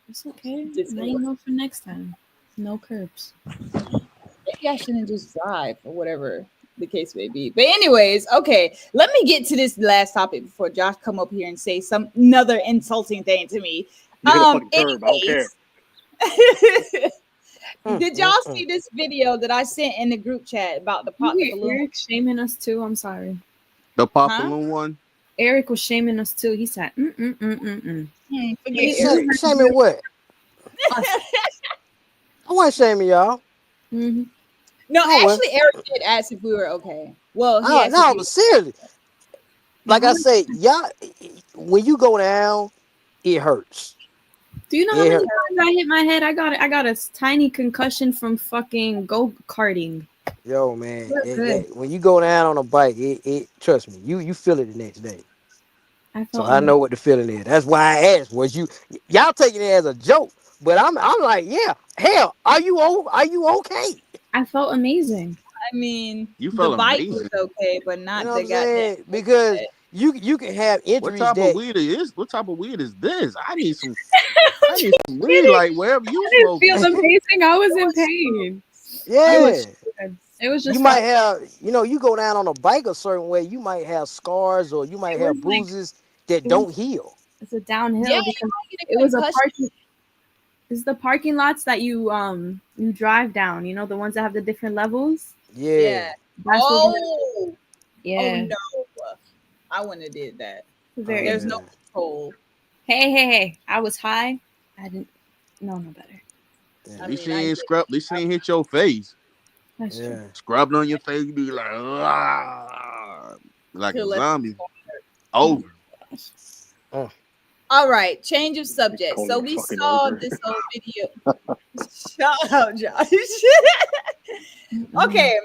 It's okay. Just Now you know for next time. No curbs. maybe I shouldn't just drive or whatever the case may be. But anyways, okay, let me get to this last topic before Josh come up here and say some another insulting thing to me. You hit a fucking curb. I don't care. Anyways, Mm, did mm, y'all mm. see this video that I sent in the group chat about the You pop the hear balloon? Eric shaming us too? I'm sorry. The pop Huh? balloon one. Eric was shaming us too. He said, Forget Shaming what? Us. I wasn't shaming y'all. Mm-hmm. No, Oh well. actually, Eric did ask if we were okay. Well, he asked No, if we. but seriously, like I say, y'all, when you go down, it hurts. Do you know how It many hurts. times I hit my head? I got a tiny concussion from fucking go karting. Yo, man, We're good. when you go down on a bike, it trust me, you feel it the next day. I So felt I know what the feeling is. That's why I asked. Was y'all taking it as a joke? But I'm like, yeah, hell, are you okay? I felt amazing. I mean, You the felt bike was amazing. okay, but You not know what the I'm goddamn. saying? Because you can have What injuries type of that weed is? What type of weed is this? I need some weed like wherever you I didn't smoking. feel amazing. I was in pain. It yeah. was good. It was You just might fun. have, you go down on a bike a certain way, you might have scars or you might It was have like bruises that it was don't heal. it's a Yeah, downhill you because might get it a was a concussion. parking. It's the parking lots that you drive down. You know the ones that have the different levels. Yeah. Yeah. That's what. Oh. Oh Yeah. no. I wouldn't have did that. Very. There's Yeah. no control. Hey! I was high. I didn't know no better. Yeah. I At least mean, you I ain't get scrub. At least you ain't hit your face. That's true. Yeah. Scrubbing on your face, you be like, "Ah," like a till it. zombie. Oh, Over. gosh. Mm. All right, change of subject. So Totally we fucking saw over. this old video. Shut up, Josh. Mm-mm. Okay,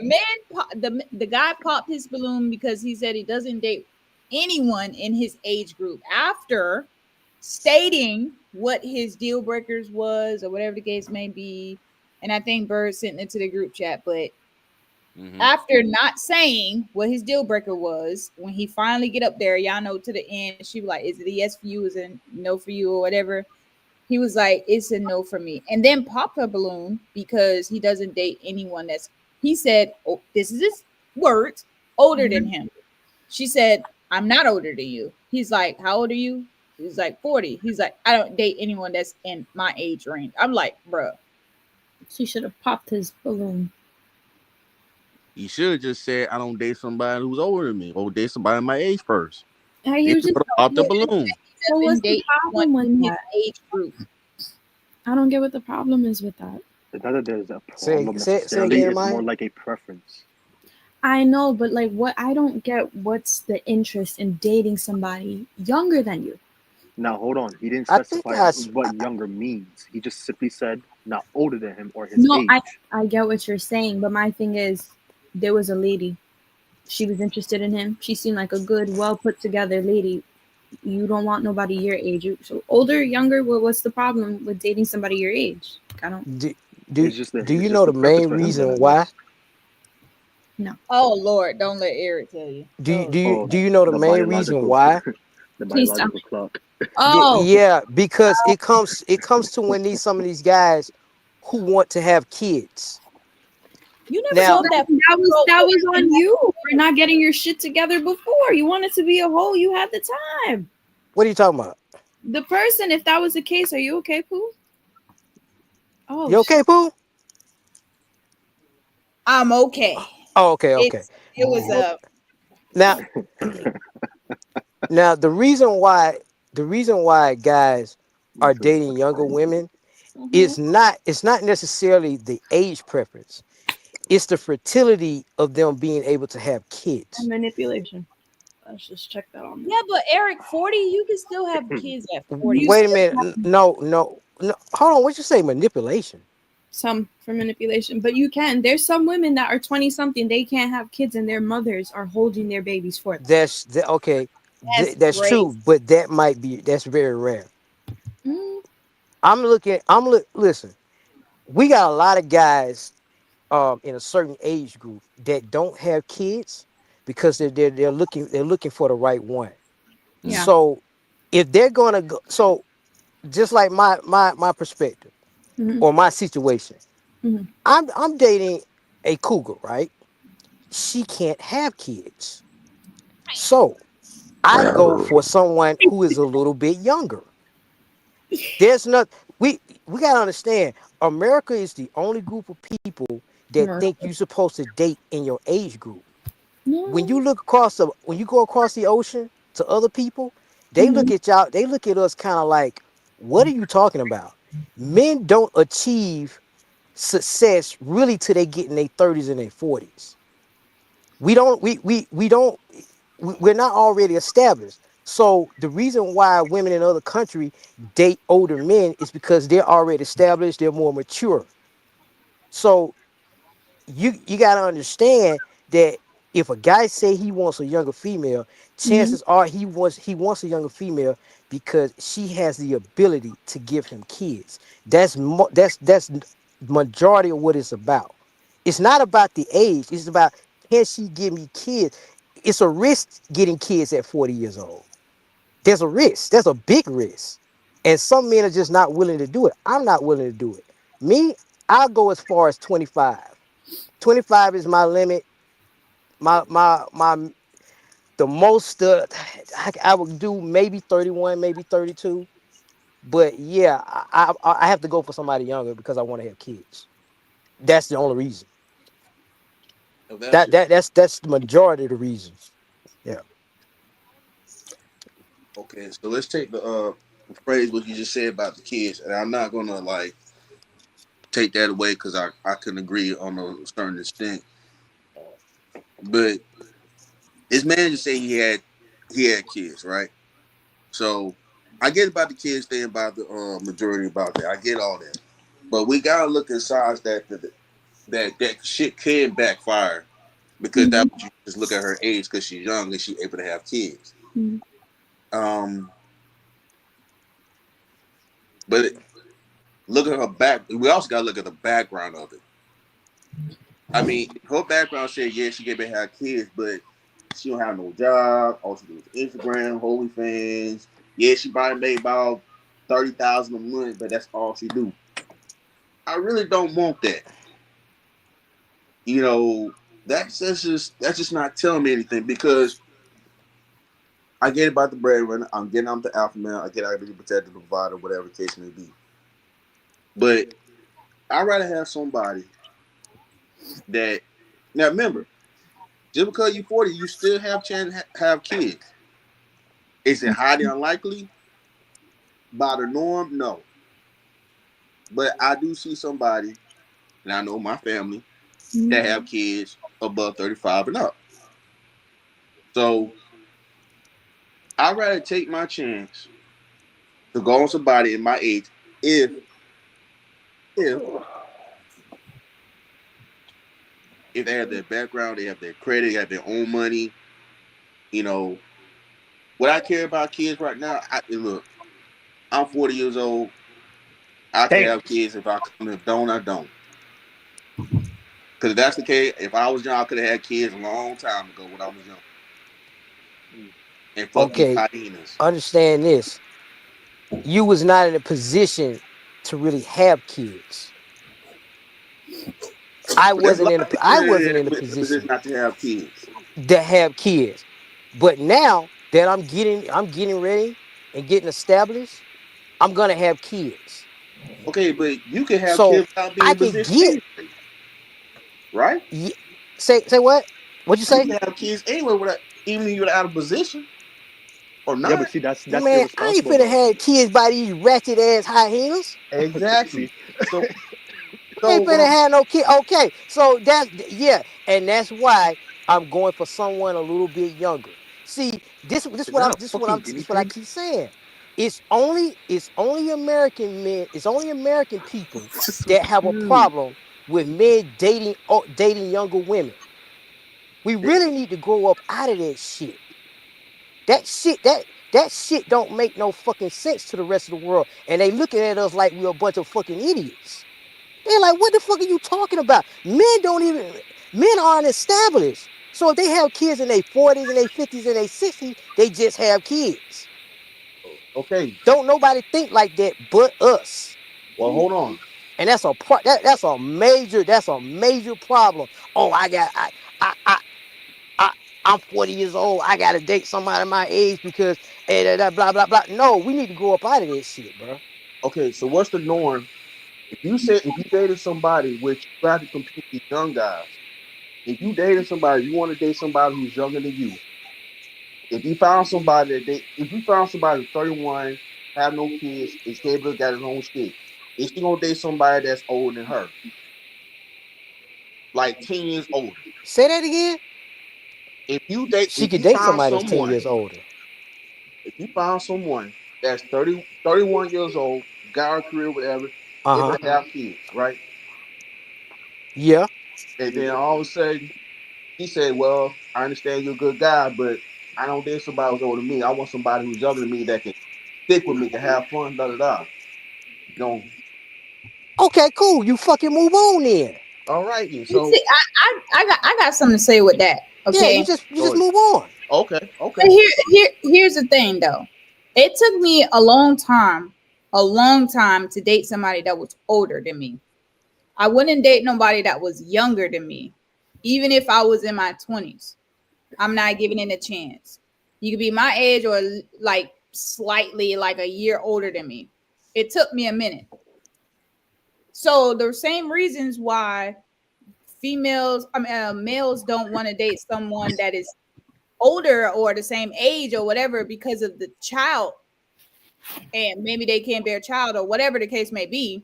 the guy popped his balloon because he said he doesn't date anyone in his age group after stating what his deal breakers was or whatever the case may be. And I think Bird sent it to the group chat, but Mm-hmm. after not saying what his deal breaker was, when he finally get up there, y'all know to the end, she was like, "Is it a yes for you? Is it a no for you, or whatever?" He was like, "It's a no for me," and then popped her balloon because he doesn't date anyone that's. He said, "Oh, this is his words, older than him." She said, "I'm not older than you." He's like, "How old are you?" He's like 40. He's like, "I don't date anyone that's in my age range." I'm like, bruh. She should have popped his balloon. You should have just said, I don't date somebody who's older than me, or date somebody my age first. Hey, Then you just. put off the He balloon. So what's doesn't the date anyone problem with in his that? age group. I don't get what the problem is with that. It's not that there's a Say problem say necessarily. again, It's more Maya. like a preference. I know, but like, what I don't get. What's the interest in dating somebody younger than you? Now, hold on. He didn't I think specify what younger means. He just simply said not older than him or his No, age. I get what you're saying, but my thing is, there was a lady. She was interested in him. She seemed like a good, well put together lady. You don't want nobody your age. So older, younger. What's the problem with dating somebody your age? I don't. do, do do It's you just know the the preference main for him then, reason I why? guess. No. Oh Lord, don't let Eric tell you. Do Oh, you Oh, do you know the the main reason biological, why? the Please tell biological me. clock. Oh, Yeah, because it comes to when some of these guys who want to have kids. you never so Now, told that that was 4-year-old on you for not getting your shit together before. You wanted to be a hoe. You had the time. what are you talking about? The person, if that was the case, are you okay, Pooh? Oh You okay, shit. Pooh? I'm okay. Oh, okay, okay. It was a Now, now the reason why the reason why guys are Because dating younger women Mhm. is not, it's not necessarily the age preference. It's the fertility of them being able to have And kids. manipulation. Let's just check that on Yeah, but Eric, 40, you can still have kids at 40. You Wait a still minute. have No, no, no. Hold on. What you say? Manipulation. some for manipulation, but you can. There's some women that are 20 something, they can't have kids and their mothers are holding their babies for them. Okay. That's That's true, crazy. but that might be, that's very rare. Mm, I'm looking. Listen. We got a lot of guys in a certain age group that don't have kids because they're looking for the right one. yeah. So if they're gonna go, so just like my perspective Hmm. or my situation, Hmm. I'm dating a cougar, right? She can't have kids, so I go for someone who is a little bit younger. There's not we gotta understand. America is the only group of people that think America. you're supposed to date in your age group. When you No. look across the when you go across the ocean to other people, they Hmm. look at y'all, they look at us kind of like, what are you talking about? Men don't achieve success really till they get in their 30s and their 40s. We don't we don't we're not already established. So the reason why women in other countries date older men is because they're already established, they're more mature. So you got to understand that if a guy say he wants a younger female, Hmm. chances are he wants a younger female because she has the ability to give him kids. That's majority of what it's about. It's not about the age. It's about, can she give me kids? It's a risk getting kids at 40 years old. There's a risk. There's a big risk. And some men are just not willing to do it. I'm not willing to do it. Me, I'll go as far as 25. 25 is my limit. My the most I would do maybe 31, maybe 32. But yeah, I have to go for somebody younger because I want to have kids. That's the only reason. if that's That's the majority of the reasons. Yeah. okay, so let's take the phrase what you just said about the kids, and I'm not gonna like take that away because I can agree on a certain extent. But his man just say he had kids, right? So I get about the kids thing about the majority about that. I get all that, but we gotta look inside that shit can backfire because Hmm. that you just look at her age because she's young and she's able to have kids. Hmm. Um, but look at her back. We also gotta look at the background of it. I mean, her background said yeah she can have kids, but she don't have no job. All she do is Instagram, OnlyFans. Yeah, she probably made about 30,000 a month, but that's all she do. I really don't want that. You know, that's just not telling me anything because I get about the breadwinner. I'm getting out the alpha male. I get out to be protected, provider, whatever the case may be. But I'd rather have somebody that now remember, just because you're 40, you still have chance to have kids. Is it highly unlikely? By the norm, no. But I do see somebody, and I know my family that have kids above 35 and up. So I'd rather take my chance to go on somebody in my age if if they have their background, they have their credit, they have their own money. You know, what I care about kids right now. Look, I'm 40 years old. I can Damn. have kids if I come. If don't, I don't. Because if that's the case, if I was young, I could have had kids a long time ago when I was young. And fuck these Okay. hyenas. Understand this. You was not in a position to really have kids. But there's a lot of people I in wasn't in a a position position not to have kids. to have kids. But now that I'm getting ready and getting established, I'm gonna have kids. Okay, but you can have So kids without being I in a can position get anyway, right? ye- say what? What'd you You say? can have kids anyway without even if you're out of position. or Yeah, not. but see, that's Man, I ain't irresponsible finna though. have kids by these ratchet ass high heels. Exactly. See, So I so ain't finna have no kid. Okay, so yeah, and that's why I'm going for someone a little bit younger. See, is that a fucking this guinea what I pig? keep saying. It's only American men. It's only American people This is that have a true. problem with men dating younger women. We really need to grow up out of that shit. That shit don't make no fucking sense to the rest of the world, and they looking at us like we're a bunch of fucking idiots. They're like, what the fuck are you talking about? Men aren't established. So if they have kids in their 40s and their 50s and their 60s, they just have kids. okay. Don't nobody think like that but us. Well, hold on. And that's a major problem. Oh, I I'm 40 years old. I gotta date somebody my age because blah blah blah. No, we need to grow up out of that shit, bro. Okay, so what's the norm? If you dated somebody, which you have to compete these young guys. If you dated somebody, you want to date somebody who's younger than you. If you found somebody who's 31, have no kids, is stable, got his own shit, is she gonna date somebody that's older than her, like 10 years older? Say that again. She If could you date found somebody that's 10 someone, years older. if you found someone that's 30, 31 years old, got a career, whatever, able Uh-huh. to have kids, right? Yeah. And then all of a sudden, he said, "Well, I understand you're a good guy, but I don't date somebody who's older than me. I want somebody who's younger than me that can stick with me, can have fun, da da da." No, Okay, cool. You fucking move on then. all right, then. You So see, I got something to say with that. Yeah, Okay, you just Go move on. okay, but okay, here's the thing though. It took me a long time to date somebody that was older than me. I wouldn't date nobody that was younger than me, even if I was in my 20s. I'm not giving it a chance. You could be my age or like slightly like a year older than me. It took me a minute. So the same reasons why males don't want to date someone that is older or the same age or whatever because of the child, and maybe they can't bear a child or whatever the case may be.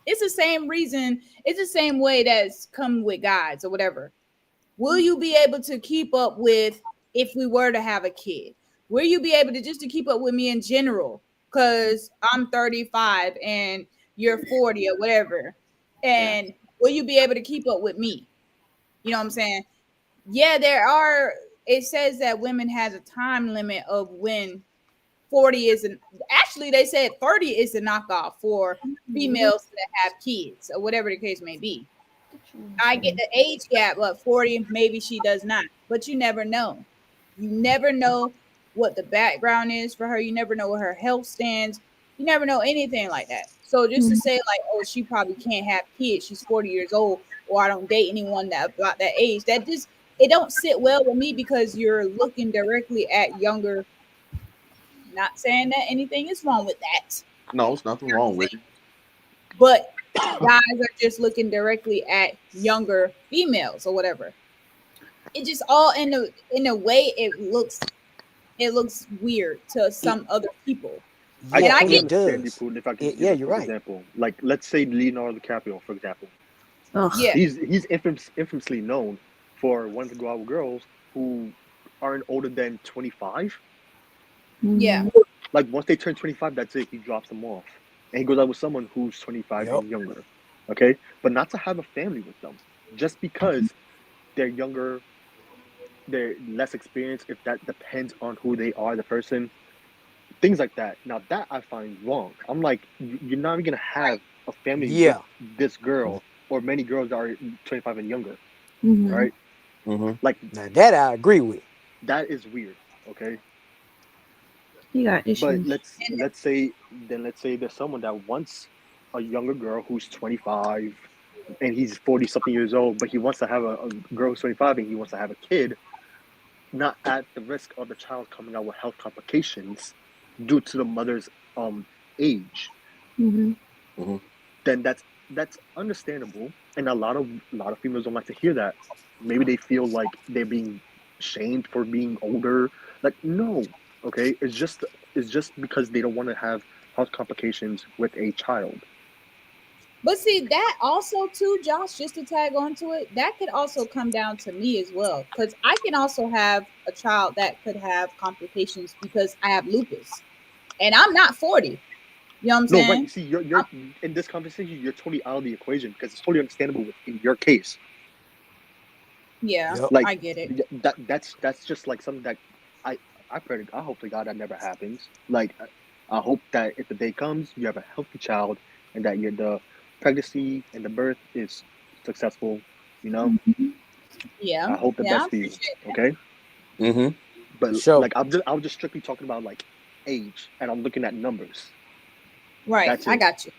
It's the same reason. It's the same way that's come with guys or whatever. Will you be able to keep up with if we were to have a kid? Will you be able to just to keep up with me in general? Because I'm 35 and you're 40 or whatever. yeah, And will you be able to keep up with me? You know what I'm saying? Yeah, it says that women has a time limit of when 40 is an actually they said 30 is the knockoff for females that have kids or whatever the case may be. I get the age gap, but 40, maybe she does not. But you never know. You never know what the background is for her. You never know where her health stands. You never know anything like that. So just to say like, oh, she probably can't have kids. She's 40 years old, or I don't date anyone that about that age. That just it don't sit well with me because you're looking directly at younger. Not saying that anything is wrong with that, no, it's nothing wrong with it. but guys are just looking directly at younger females or whatever. It just all in a way it looks weird to It, some other people. I And yeah, I totally get it understand you, does. Putin. If I can It, give yeah, a you're quick right. example, like let's say Leonardo DiCaprio, for example, Ugh. yeah, he's infamously known for wanting to go out with girls who aren't older than 25. yeah. Mhm. Like once they turn 25, that's it. He drops them off, and he goes out with someone who's 25 Yep. and younger. Okay, but not to have a family with them, just because they're younger, they're less experienced. If that depends on who they are, the person, things like that. Now that I find wrong. I'm like, you're not even gonna have a family with Yeah. this girl or many girls that are 25 and younger, Mhm. right? Mm-hmm. Like Now that I agree with. that is weird. Okay, You got but issues. let's say there's someone that wants a younger girl who's 25 and he's 40 something years old, but he wants to have a girl who's 25 and he wants to have a kid, not at the risk of the child coming out with health complications due to the mother's age. Mhm. Mm-hmm. Then that's understandable, and a lot of females don't like to hear that. Maybe they feel like they're being shamed for being older. Like, no, Okay, it's just because they don't want to have health complications with a child. But see, that also too, Josh, just to tag onto it, that could also come down to me as well. Because I can also have a child that could have complications because I have lupus. And I'm not 40. You know what I'm No, right. saying? See, you're in this conversation, you're totally out of the equation because it's totally understandable in your case. Yeah, Yep. Like I get it. that's just like something that I I pray to I hope to God that never happens. Like I hope that if the day comes, you have a healthy child and that the pregnancy and the birth is successful. You know, Yeah. I hope the Yeah, I best for you. appreciate that. Okay, Mm-hmm. but For sure. like I was just strictly talking about like age, and I'm looking at numbers. Right. That's I it, got you.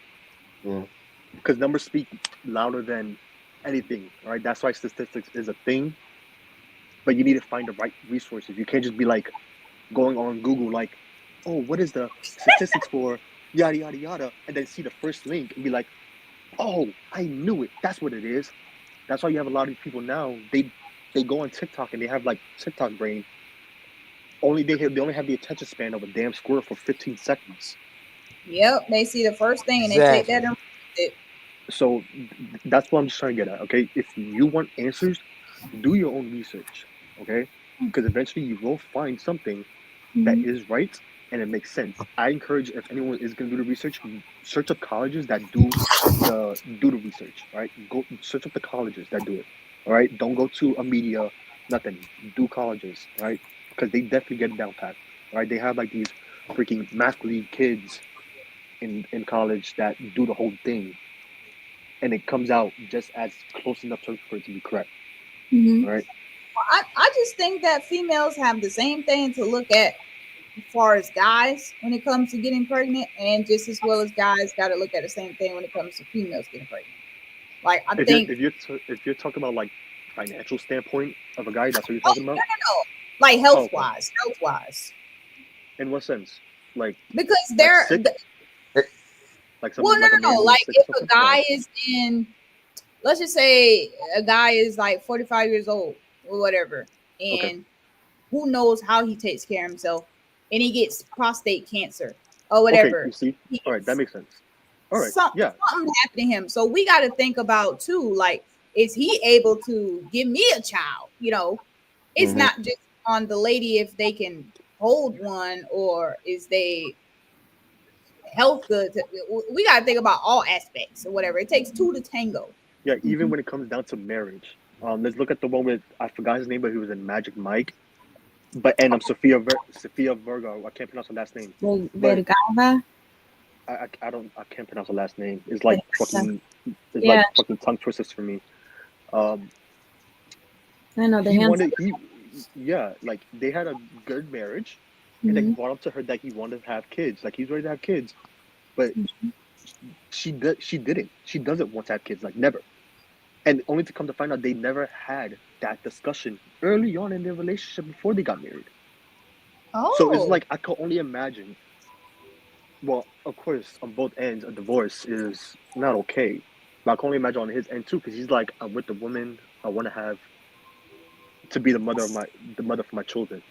Mm. because numbers speak louder than anything. Right, that's why statistics is a thing. But you need to find the right resources. You can't just be like going on Google like, oh, what is the statistics for yada yada yada, and then see the first link and be like, oh, I knew it. That's what it is. That's why you have a lot of people now. They go on TikTok and they have like TikTok brain. They only have the attention span of a damn squirrel for 15 seconds. Yep. They see the first thing and they take that Exactly. and run with it. So that's what I'm just trying to get at. Okay, if you want answers, do your own research. Okay, because eventually you will find something that Mhm. is right and it makes sense. I encourage if anyone is going to do the research, search up colleges that do the research. Right, go search up the colleges that do it. All right, don't go to a media, nothing. Do colleges, right? Because they definitely get it down pat. Right, they have like these freaking math league kids in college that do the whole thing, and it comes out just as close enough for it to be correct. Mhm. Right. I just think that females have the same thing to look at as far as guys when it comes to getting pregnant, and just as well as guys got to look at the same thing when it comes to females getting pregnant. Like I If you're think, if you're talking about like financial standpoint of a guy, that's what you're oh talking no about. no no, like Oh, okay. health wise, In what sense? Like because like they're sick? Like well some no like a no no, man being like sick or if a something? Oh, guy is in, let's just say a guy is like 45 years old or whatever, okay. and who knows how he takes care of himself, and he gets prostate cancer or Okay, you whatever. see? He All right, that gets makes sense. All right. Yeah. something happened to him. So we got to think about too, like, is he able to give me a child? You know, it's Mm-hmm. not just on the lady if they can hold one or is they health good. We got to think about all aspects or whatever. It takes two to tango. Yeah, even when it comes down to marriage. Let's look at the one with I forgot his name, but he was in Magic Mike. But and Sophia Virgo. I can't pronounce her last name. But Vergara. I don't I can't pronounce her last name. It's like Yeah, fucking tongue twisters for me. Um, I know the he handsome. wanted he yeah, like they had a good marriage, and then he Mhm. brought up to her that he wanted to have kids. Like he's ready to have kids, but she didn't. She doesn't want to have kids. Like never. And only to come to find out they never had that discussion early on in their relationship before they got married. So it's Oh, like I can only imagine. Well, of course, on both ends, a divorce is not okay. But I can only imagine on his end too, because he's like, I'm with the woman I want to have to be the mother for my children,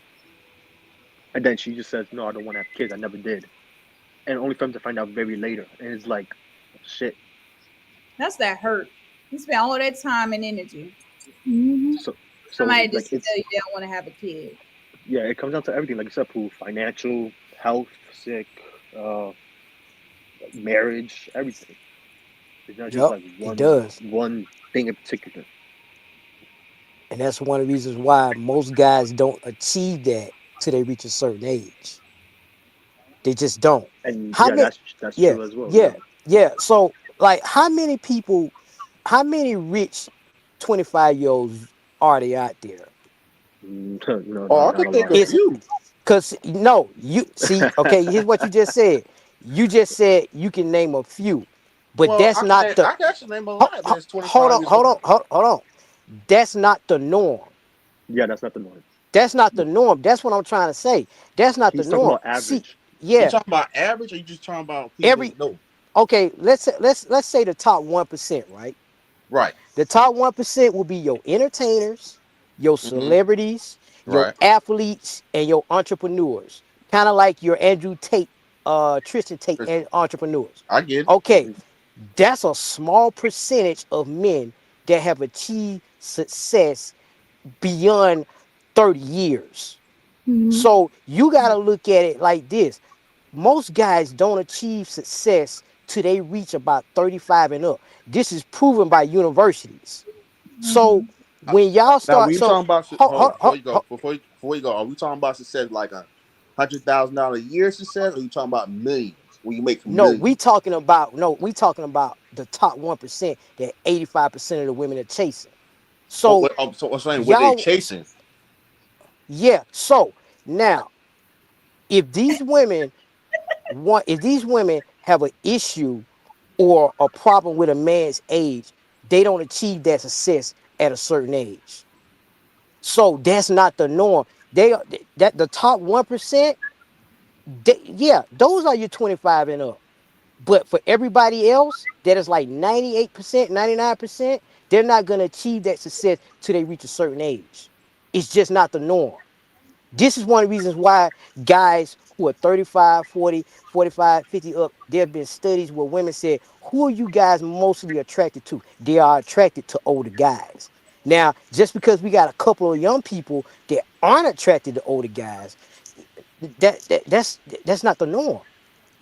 and then she just says, no, I don't want to have kids. I never did, and only for him to find out very later. And it's like, shit. that's that hurt. You spend all that time and energy. Mhm. So, Somebody like just to tell it's you they don't want to have a kid. yeah, it comes down to everything, like you said, Pooh, financial, health, sick, uh, marriage, everything. It's not just Yep. like It does. one thing in particular. And that's one of the reasons why most guys don't achieve that till they reach a certain age. They just don't. And How yeah, many? that's Yeah, true as well. yeah, Yeah. yeah. So, like, how many people, how many rich 25-year-olds are they out there? No, Oh, I not can a think lot. of It's few. because no, you see, okay, here's what you just said. You just said you can name a few, but Well, that's not the I can actually name a lot that's hold 25 on, years hold old. on, hold on. That's not the norm. Yeah, that's not the norm. That's not the norm. That's what I'm trying to say. That's not the He's talking norm. about See, average. You yeah, talking about average, or you just talking about people every that know? okay, let's say the top 1%, right? Right. The top 1% will be your entertainers, your Mm-hmm. celebrities, your Right. athletes, and your entrepreneurs. kind of like your Andrew Tate, Tristan Tate, Chris, and entrepreneurs. I get it. Okay, that's a small percentage of men that have achieved success beyond 30 years. Mhm. So you got to look at it like this. Most guys don't achieve success till they reach about 35 and up. This is proven by universities. So Uh, when y'all Now, start, when you so talking about hold on before you go, before you go, are we talking about success like $100,000 a year success, or you talking about millions when you make no, millions? we talking about the top 1% that 85% of the women are chasing. Oh, So so I'm saying what they y'all, chasing. yeah. So now, if these women if these women have an issue or a problem with a man's age, they don't achieve that success at a certain age. So that's not the norm. They are that the top 1%, yeah, those are your 25 and up. But for everybody else, that is like 98%, 99%, they're not going to achieve that success till they reach a certain age. It's just not the norm. This is one of the reasons why guys who are 35, 40, 45, 50 up, there have been studies where women said, who are you guys mostly attracted to? They are attracted to older guys. Now, just because we got a couple of young people that aren't attracted to older guys, that's not the norm.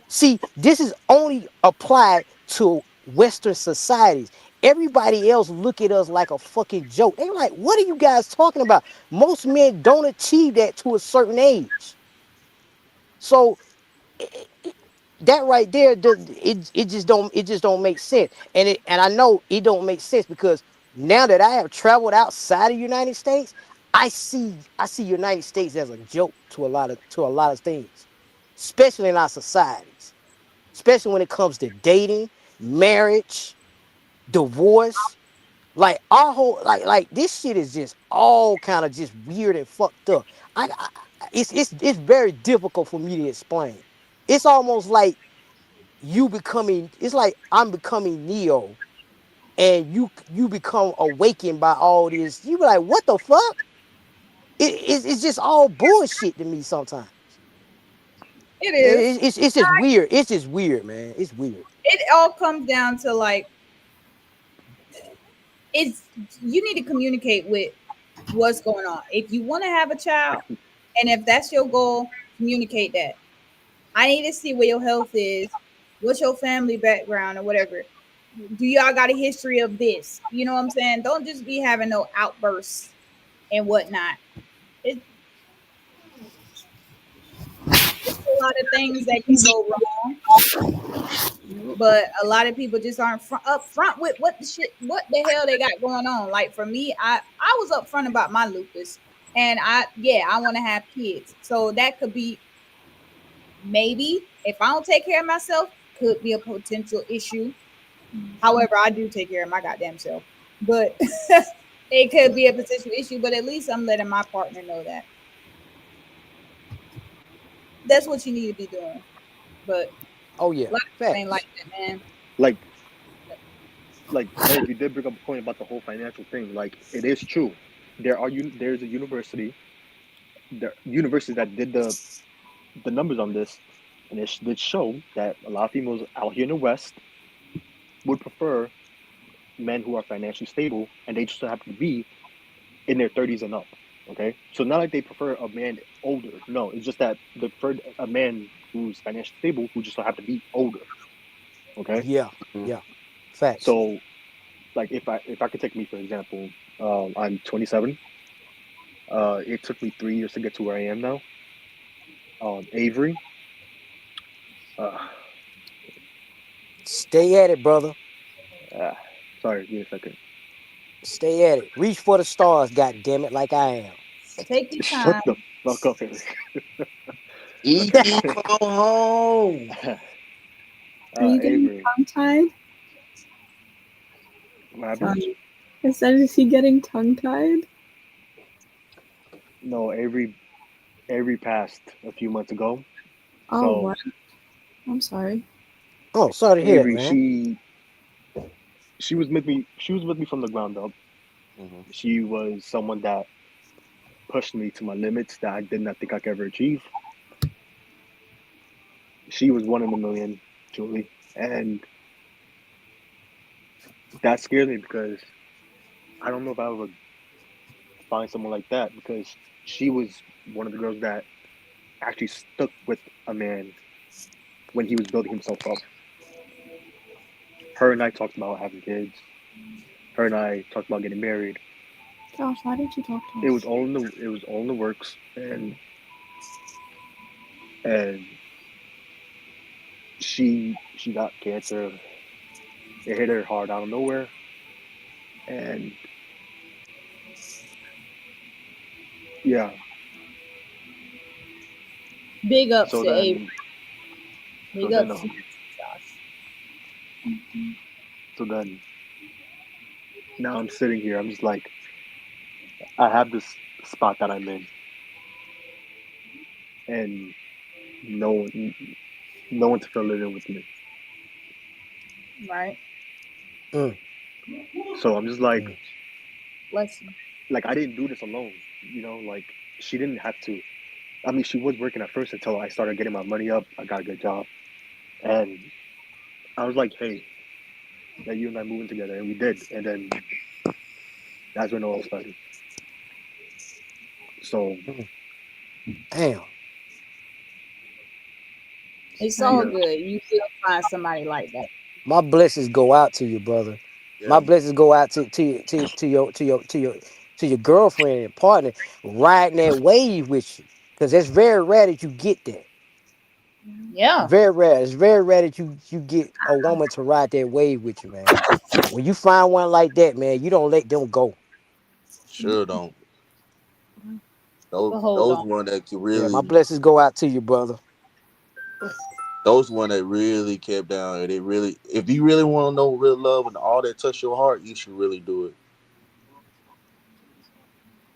See, this is only applied to Western societies. Everybody else look at us like a fucking joke. They like, what are you guys talking about? Most men don't achieve that to a certain age. So that right there, it just don't make sense. And I know it don't make sense because now that I have traveled outside of the United States, I see United States as a joke to a lot of things, especially in our societies, especially when it comes to dating, marriage, divorce. Like our whole like this shit is just all kind of just weird and fucked up. It's very difficult for me to explain. It's almost like it's like I'm becoming Neo and you become awakened by all this. You be like, what the fuck? It's just all bullshit to me sometimes. It is. It's just weird. It's just weird, man. It's weird. It all comes down to like it's you need to communicate with what's going on. If you want to have a child, and if that's your goal, communicate that. I need to see where your health is, what's your family background or whatever. Do y'all got a history of this? You know what I'm saying? Don't just be having no outbursts and whatnot. It, it's a lot of things that can go wrong, but a lot of people just aren't up front with what the hell they got going on. Like for me, I was upfront about my lupus, and I want to have kids, so that could be maybe if I don't take care of myself, could be a potential issue. However, I do take care of my goddamn self, but it could be a potential issue. But at least I'm letting my partner know that that's what you need to be doing. But Oh yeah, a lot of people ain't like facts. that, man. like Eric, you did bring up a point about the whole financial thing. Like it is true. There's a university, there universities that did the numbers on this, and it did show that a lot of females out here in the West would prefer men who are financially stable, and they just happen to be in their 30s and up. Okay, so not like they prefer a man older. No, it's just that they prefer a man who's financially stable who just so happen to be older. Okay, Yeah, Mhm. yeah, facts. so like if I could take me for example, I'm 27. It took me 3 years to get to where I am now. Avery, uh, Stay at it, brother. uh, sorry, give me a second. Stay at it. Reach for the stars, god damn it, like I am. Take your Shut time. the fuck up, Eric. E.T. come home. Are you getting Avery, tongue tied? what happened? Sorry. I said, is he getting tongue tied? No, Avery passed a few months ago. Oh, So what? I'm sorry. Oh, sorry to hear that, Avery, man. she was with me from the ground up. Mhm. She was someone that pushed me to my limits that I did not think I could ever achieve. She was one in a million, Julie, and that scares me because I don't know if I would find someone like that because she was one of the girls that actually stuck with a man when he was building himself up. Her and I talked about having kids. Her and I talked about getting married. Josh, why did you talk to It was us? all in the works, and she got cancer. It hit her hard out of nowhere, and yeah. Big ups So to A. then, so Big then, ups to Josh. so then, now I'm sitting here. I'm just like, I have this spot that I'm in, and no one, no one to fill it in with me. Right? Mm, So I'm just mm. Bless you. like I didn't do this alone. Like she didn't have to. I mean, she was working at first until I started getting my money up. I got a good job, and I was like, hey, that you and I moving together, and we did. And then that's when it all started. So Damn. It's Sorry. all yeah, good. You will find somebody like that. My blessings go out to you, brother. My Yeah, blessings go out to your girlfriend and partner riding that wave with you. Cause it's very rare that you get that. Yeah. Very rare. It's very rare that you get a woman to ride that wave with you, man. When you find one like that, man, you don't let them go. sure don't. Keep Those a hold those on. one that can Yeah, my really, blessings go out to you, brother. those one that really kept down. And it really, if you really want to know real love and all that touch your heart, you should really do it.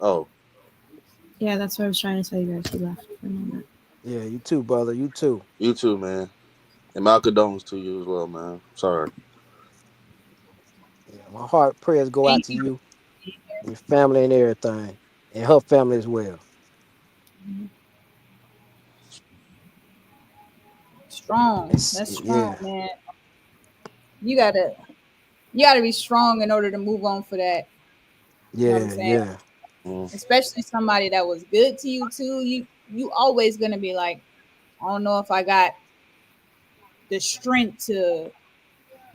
Oh, Yeah, that's what I was trying to tell you guys. He left for a moment. Yeah, you too, brother. You too. you too, man. And my condolences to you as well, man. Sorry. Yeah, my heart prayers go out Thank to you for you, being here. your family, and everything, and her family as well. Strong. That's strong, Yeah, man. You gotta you gotta be strong in order to move on for that. You know what I'm yeah, saying? yeah, Mm. Especially somebody that was good to you too. You always gonna be like, I don't know if I got the strength to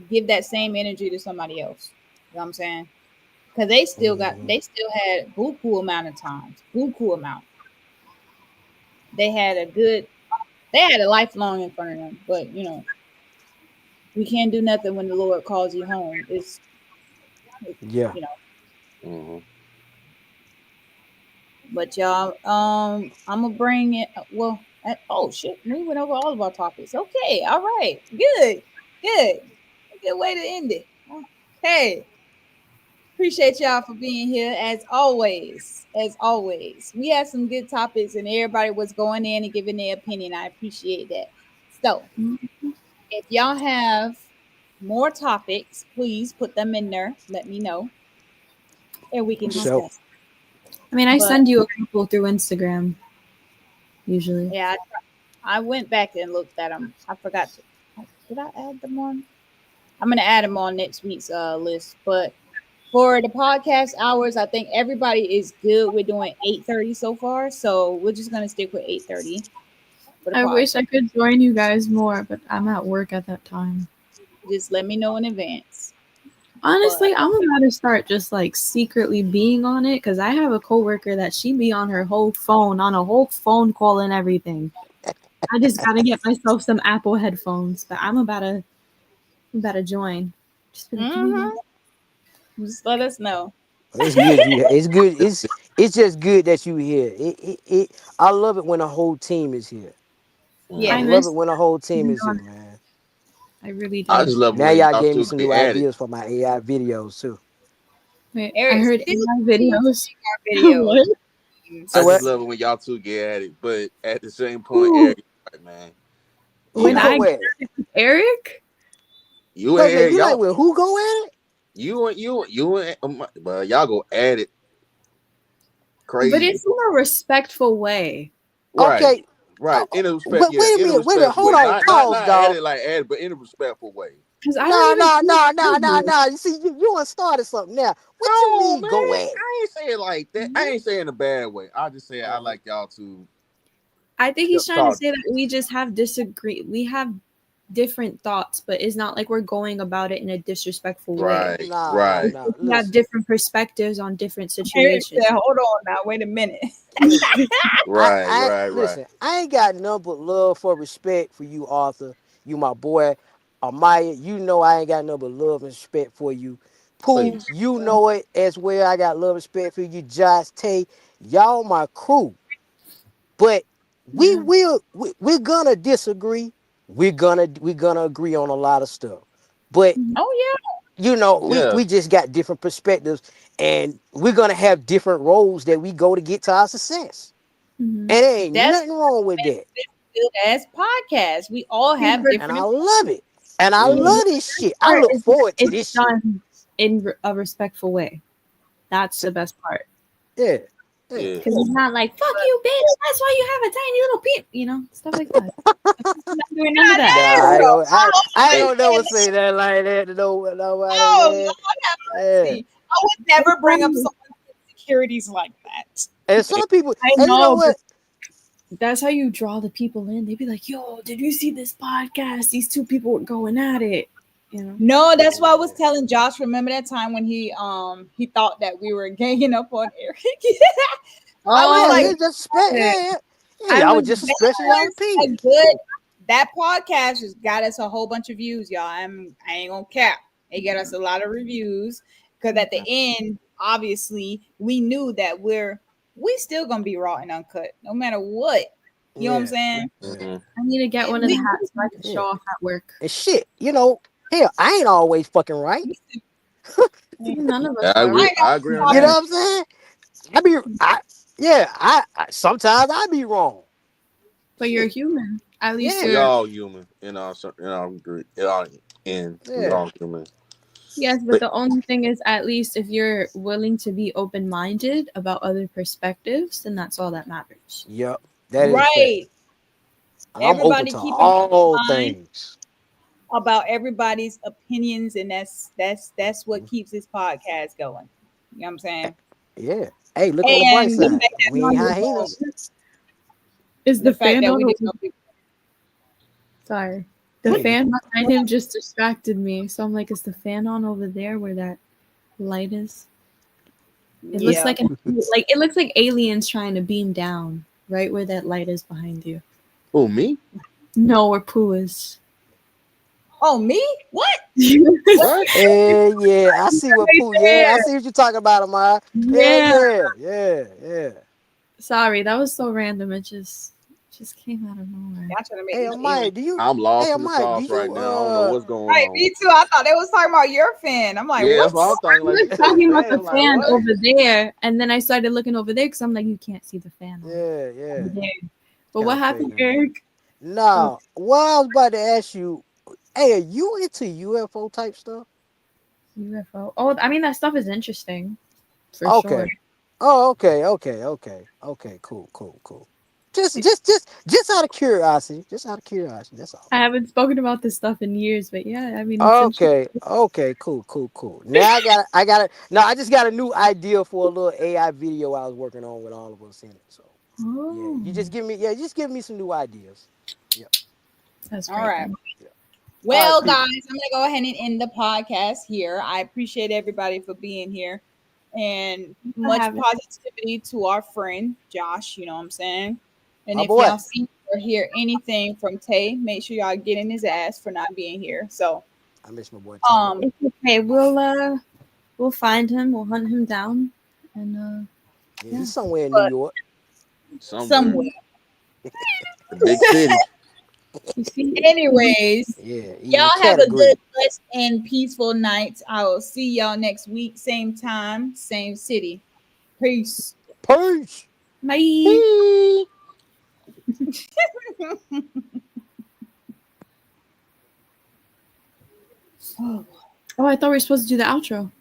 give that same energy to somebody else. You know what I'm saying? Because hmm they still had buku amount of times, buku amount. They had a good, they had a lifelong in front of them. But we can't do nothing when the Lord calls you home. yeah. You know. Hmm. But y'all, I'm gonna bring it. Well, oh shit, we went over all of our topics. Okay, all right, good, good, good way to end it. Okay, appreciate y'all for being here as always. As always, we had some good topics, and everybody was going in and giving their opinion. I appreciate that. So, if y'all have more topics, please put them in there. Let me know, and we can So discuss. I mean, I But send you a couple through Instagram usually. yeah, I went back and looked at them. I forgot to. Did I add them on? I'm gonna add them on next week's list. But for the podcast hours, I think everybody is good. We're doing 8:30 so far, so we're just gonna stick with 8:30 for the I wish podcast. I could join you guys more, but I'm at work at that time. Just let me know in advance. But Honestly, I'm about to start just like secretly being on it because I have a coworker that she be on her whole phone, on a whole phone call and everything. I just gotta get myself some Apple headphones, but I'm about to join. Just be like, give me one. just let us know. it's good. It's good. It's just good that you here. I love it when a whole team is here. I I Yeah. Hmm. love it miss when a whole team being is on here, it. man. I really I do. just love it Now when y'all y'all gave me two some get new at it. ideas for my AI videos too. Wait, I Eric heard still AI needs to videos. make our videos. What? So I just what? love it when y'all two get at it. But at the same point, Who? Eric, right, man, Who When y'all, I go get at it? it with Eric? you and Wait a minute. Eric, You like y'all, when who go at it? you and, but y'all go at it But crazy, it's in a respectful way. right? Okay. Right. In a respect, But yeah, wait a in a minute, wait a minute, respectful hold way. on, Not pause, dog. added like added, but in a respectful way. Because I don't No, even no, think no, I no, no, do no. You see, you want started something now. What you No, mean man. go at? I ain't saying like that. I ain't saying a bad way. I just say I like y'all to I think he's trying to talk. say that we just have we have different thoughts, but it's not like we're going about it in a disrespectful way. Right, Nah, nah, right. nah. We have Listen, different perspectives on different Eric situations. said, hold on now, wait a minute. listen. Right, I right, right. listen. I ain't got nothing but love for respect for you, Arthur. You my boy, Amaya. You know I ain't got nothing but love and respect for you. Pooh, Please. you know it as well. I got love and respect for you, Josh, Tay. Y'all my crew. But Yeah. we're gonna disagree. We're gonna agree on a lot of stuff. But Oh you know, we Yeah. we just got different perspectives, and we're gonna have different roads that we go to get to our success. Mhm. And there ain't yeah, that's nothing wrong with makes that. this good as podcast. We all have And I different opinions. love it. And I Mm. love this shit. I Part look is that forward to it's this shit. done in a respectful way. That's the best part. Yeah. Yeah. Yeah. Because he's not like, fuck you, bitch. That's why you have a tiny little peep. Stuff like that. He's not doing none of God, Nah, that. that is I ain't so gonna I ain't Hey, gonna never say that like that to nobody, oh man. Lord have Yeah. mercy. I would never bring up someone's insecurities like that. And some people, I and you know know, but what? that's how you draw the people in. They'd be like, yo, did you see this podcast? These two people were going at it. No, that's why I was Yeah. telling Josh. Remember that time when he thought that we were ganging up on Eric? I was Yeah, like, Oh, it's just spe- yeah. yeah, yeah. I Yeah, I was was just a that special y'all was a opinion. good. That podcast has got us a whole bunch of views, y'all. I ain't gonna cap. It got us a lot of reviews because at the end, obviously, we knew that we still gonna be raw and uncut, no matter what. You know what I'm Yeah. saying? Yeah. mhm. I need to get one of the We, hats so I can Yeah. show off at work. And shit, hell, I ain't always fucking right. None of us I are. I agree. ain't I agree on You know that. what I'm saying? I sometimes I be wrong. But you're Shit. human. At least Yeah. We you're. all human, agree. And we Yeah. all human. Yes, but But the only thing is, at least if you're willing to be open minded about other perspectives, then that's all that matters. Yep. That is a fact. right. And I'm open Everybody to keep an all open mind things. about everybody's opinions, and that's what keeps this podcast going. You know what I'm saying? Yeah. Hey, look on the bright And the side. fact that We ain't people don't, hyenas. Is the the fact fan that on we just over? don't be, Sorry. The what, fan behind what him just distracted me. So I'm like, is the fan on over there where that light is? It looks yeah. like it looks like aliens trying to beam down right where that light is behind you. who me? No, where Pooh is. Oh, me? What? What? What? Yeah. I see what Right Pooh. Yeah, I there. see what you're talking about, Amaya. Yeah. Yeah. Sorry, that was so random. It just came out of nowhere. Y'all trying to make Hey, these aliens. Amaya, do you? I'm Hey, lost in the Amaya, do sauce right you? now. I don't know what's going Right, on. me too. I thought they was talking about your fan. I'm like, Yeah, that's what? what I'm thinking. I Like was you said, talking about fan. the I'm like, fan what? over there, and then I started looking over there because I'm like, you can't see the fan Yeah. over there. But Kind what of happened, fading out. Eric? Oh, Now, what I was about to ask you, hey, are you into UFO type stuff? UFO. Oh, I mean that stuff is interesting for sure. Okay. Oh, okay. Cool. Just out of curiosity. Just out of curiosity. That's all. I haven't spoken about this stuff in years, but yeah, I mean it's interesting. Okay. Cool. Now no, I just got a new idea for a little AI video I was working on with all of us in it. So yeah, Oh, just give me some new ideas. Yep. that's All great right. then. Yep. All right, Well, people. guys, I'm gonna go ahead and end the podcast here. I appreciate everybody for being here, and I much haven't. positivity to our friend Josh. You know what I'm saying? And My if boy. y'all see or hear anything from Tay, make sure y'all get in his ass for not being here. So, I miss my boy Tay. um, It's okay. We'll find him. We'll hunt him down, and Yeah, yeah. he's somewhere in New but York. Somewhere. somewhere. The big city. You see, Anyways, Yeah, he's in y'all have a good, category. blessed, and peaceful night. I will see y'all next week, same time, same city. Peace. Peace. bye. Hey. Oh. Oh, I thought we were supposed to do the outro.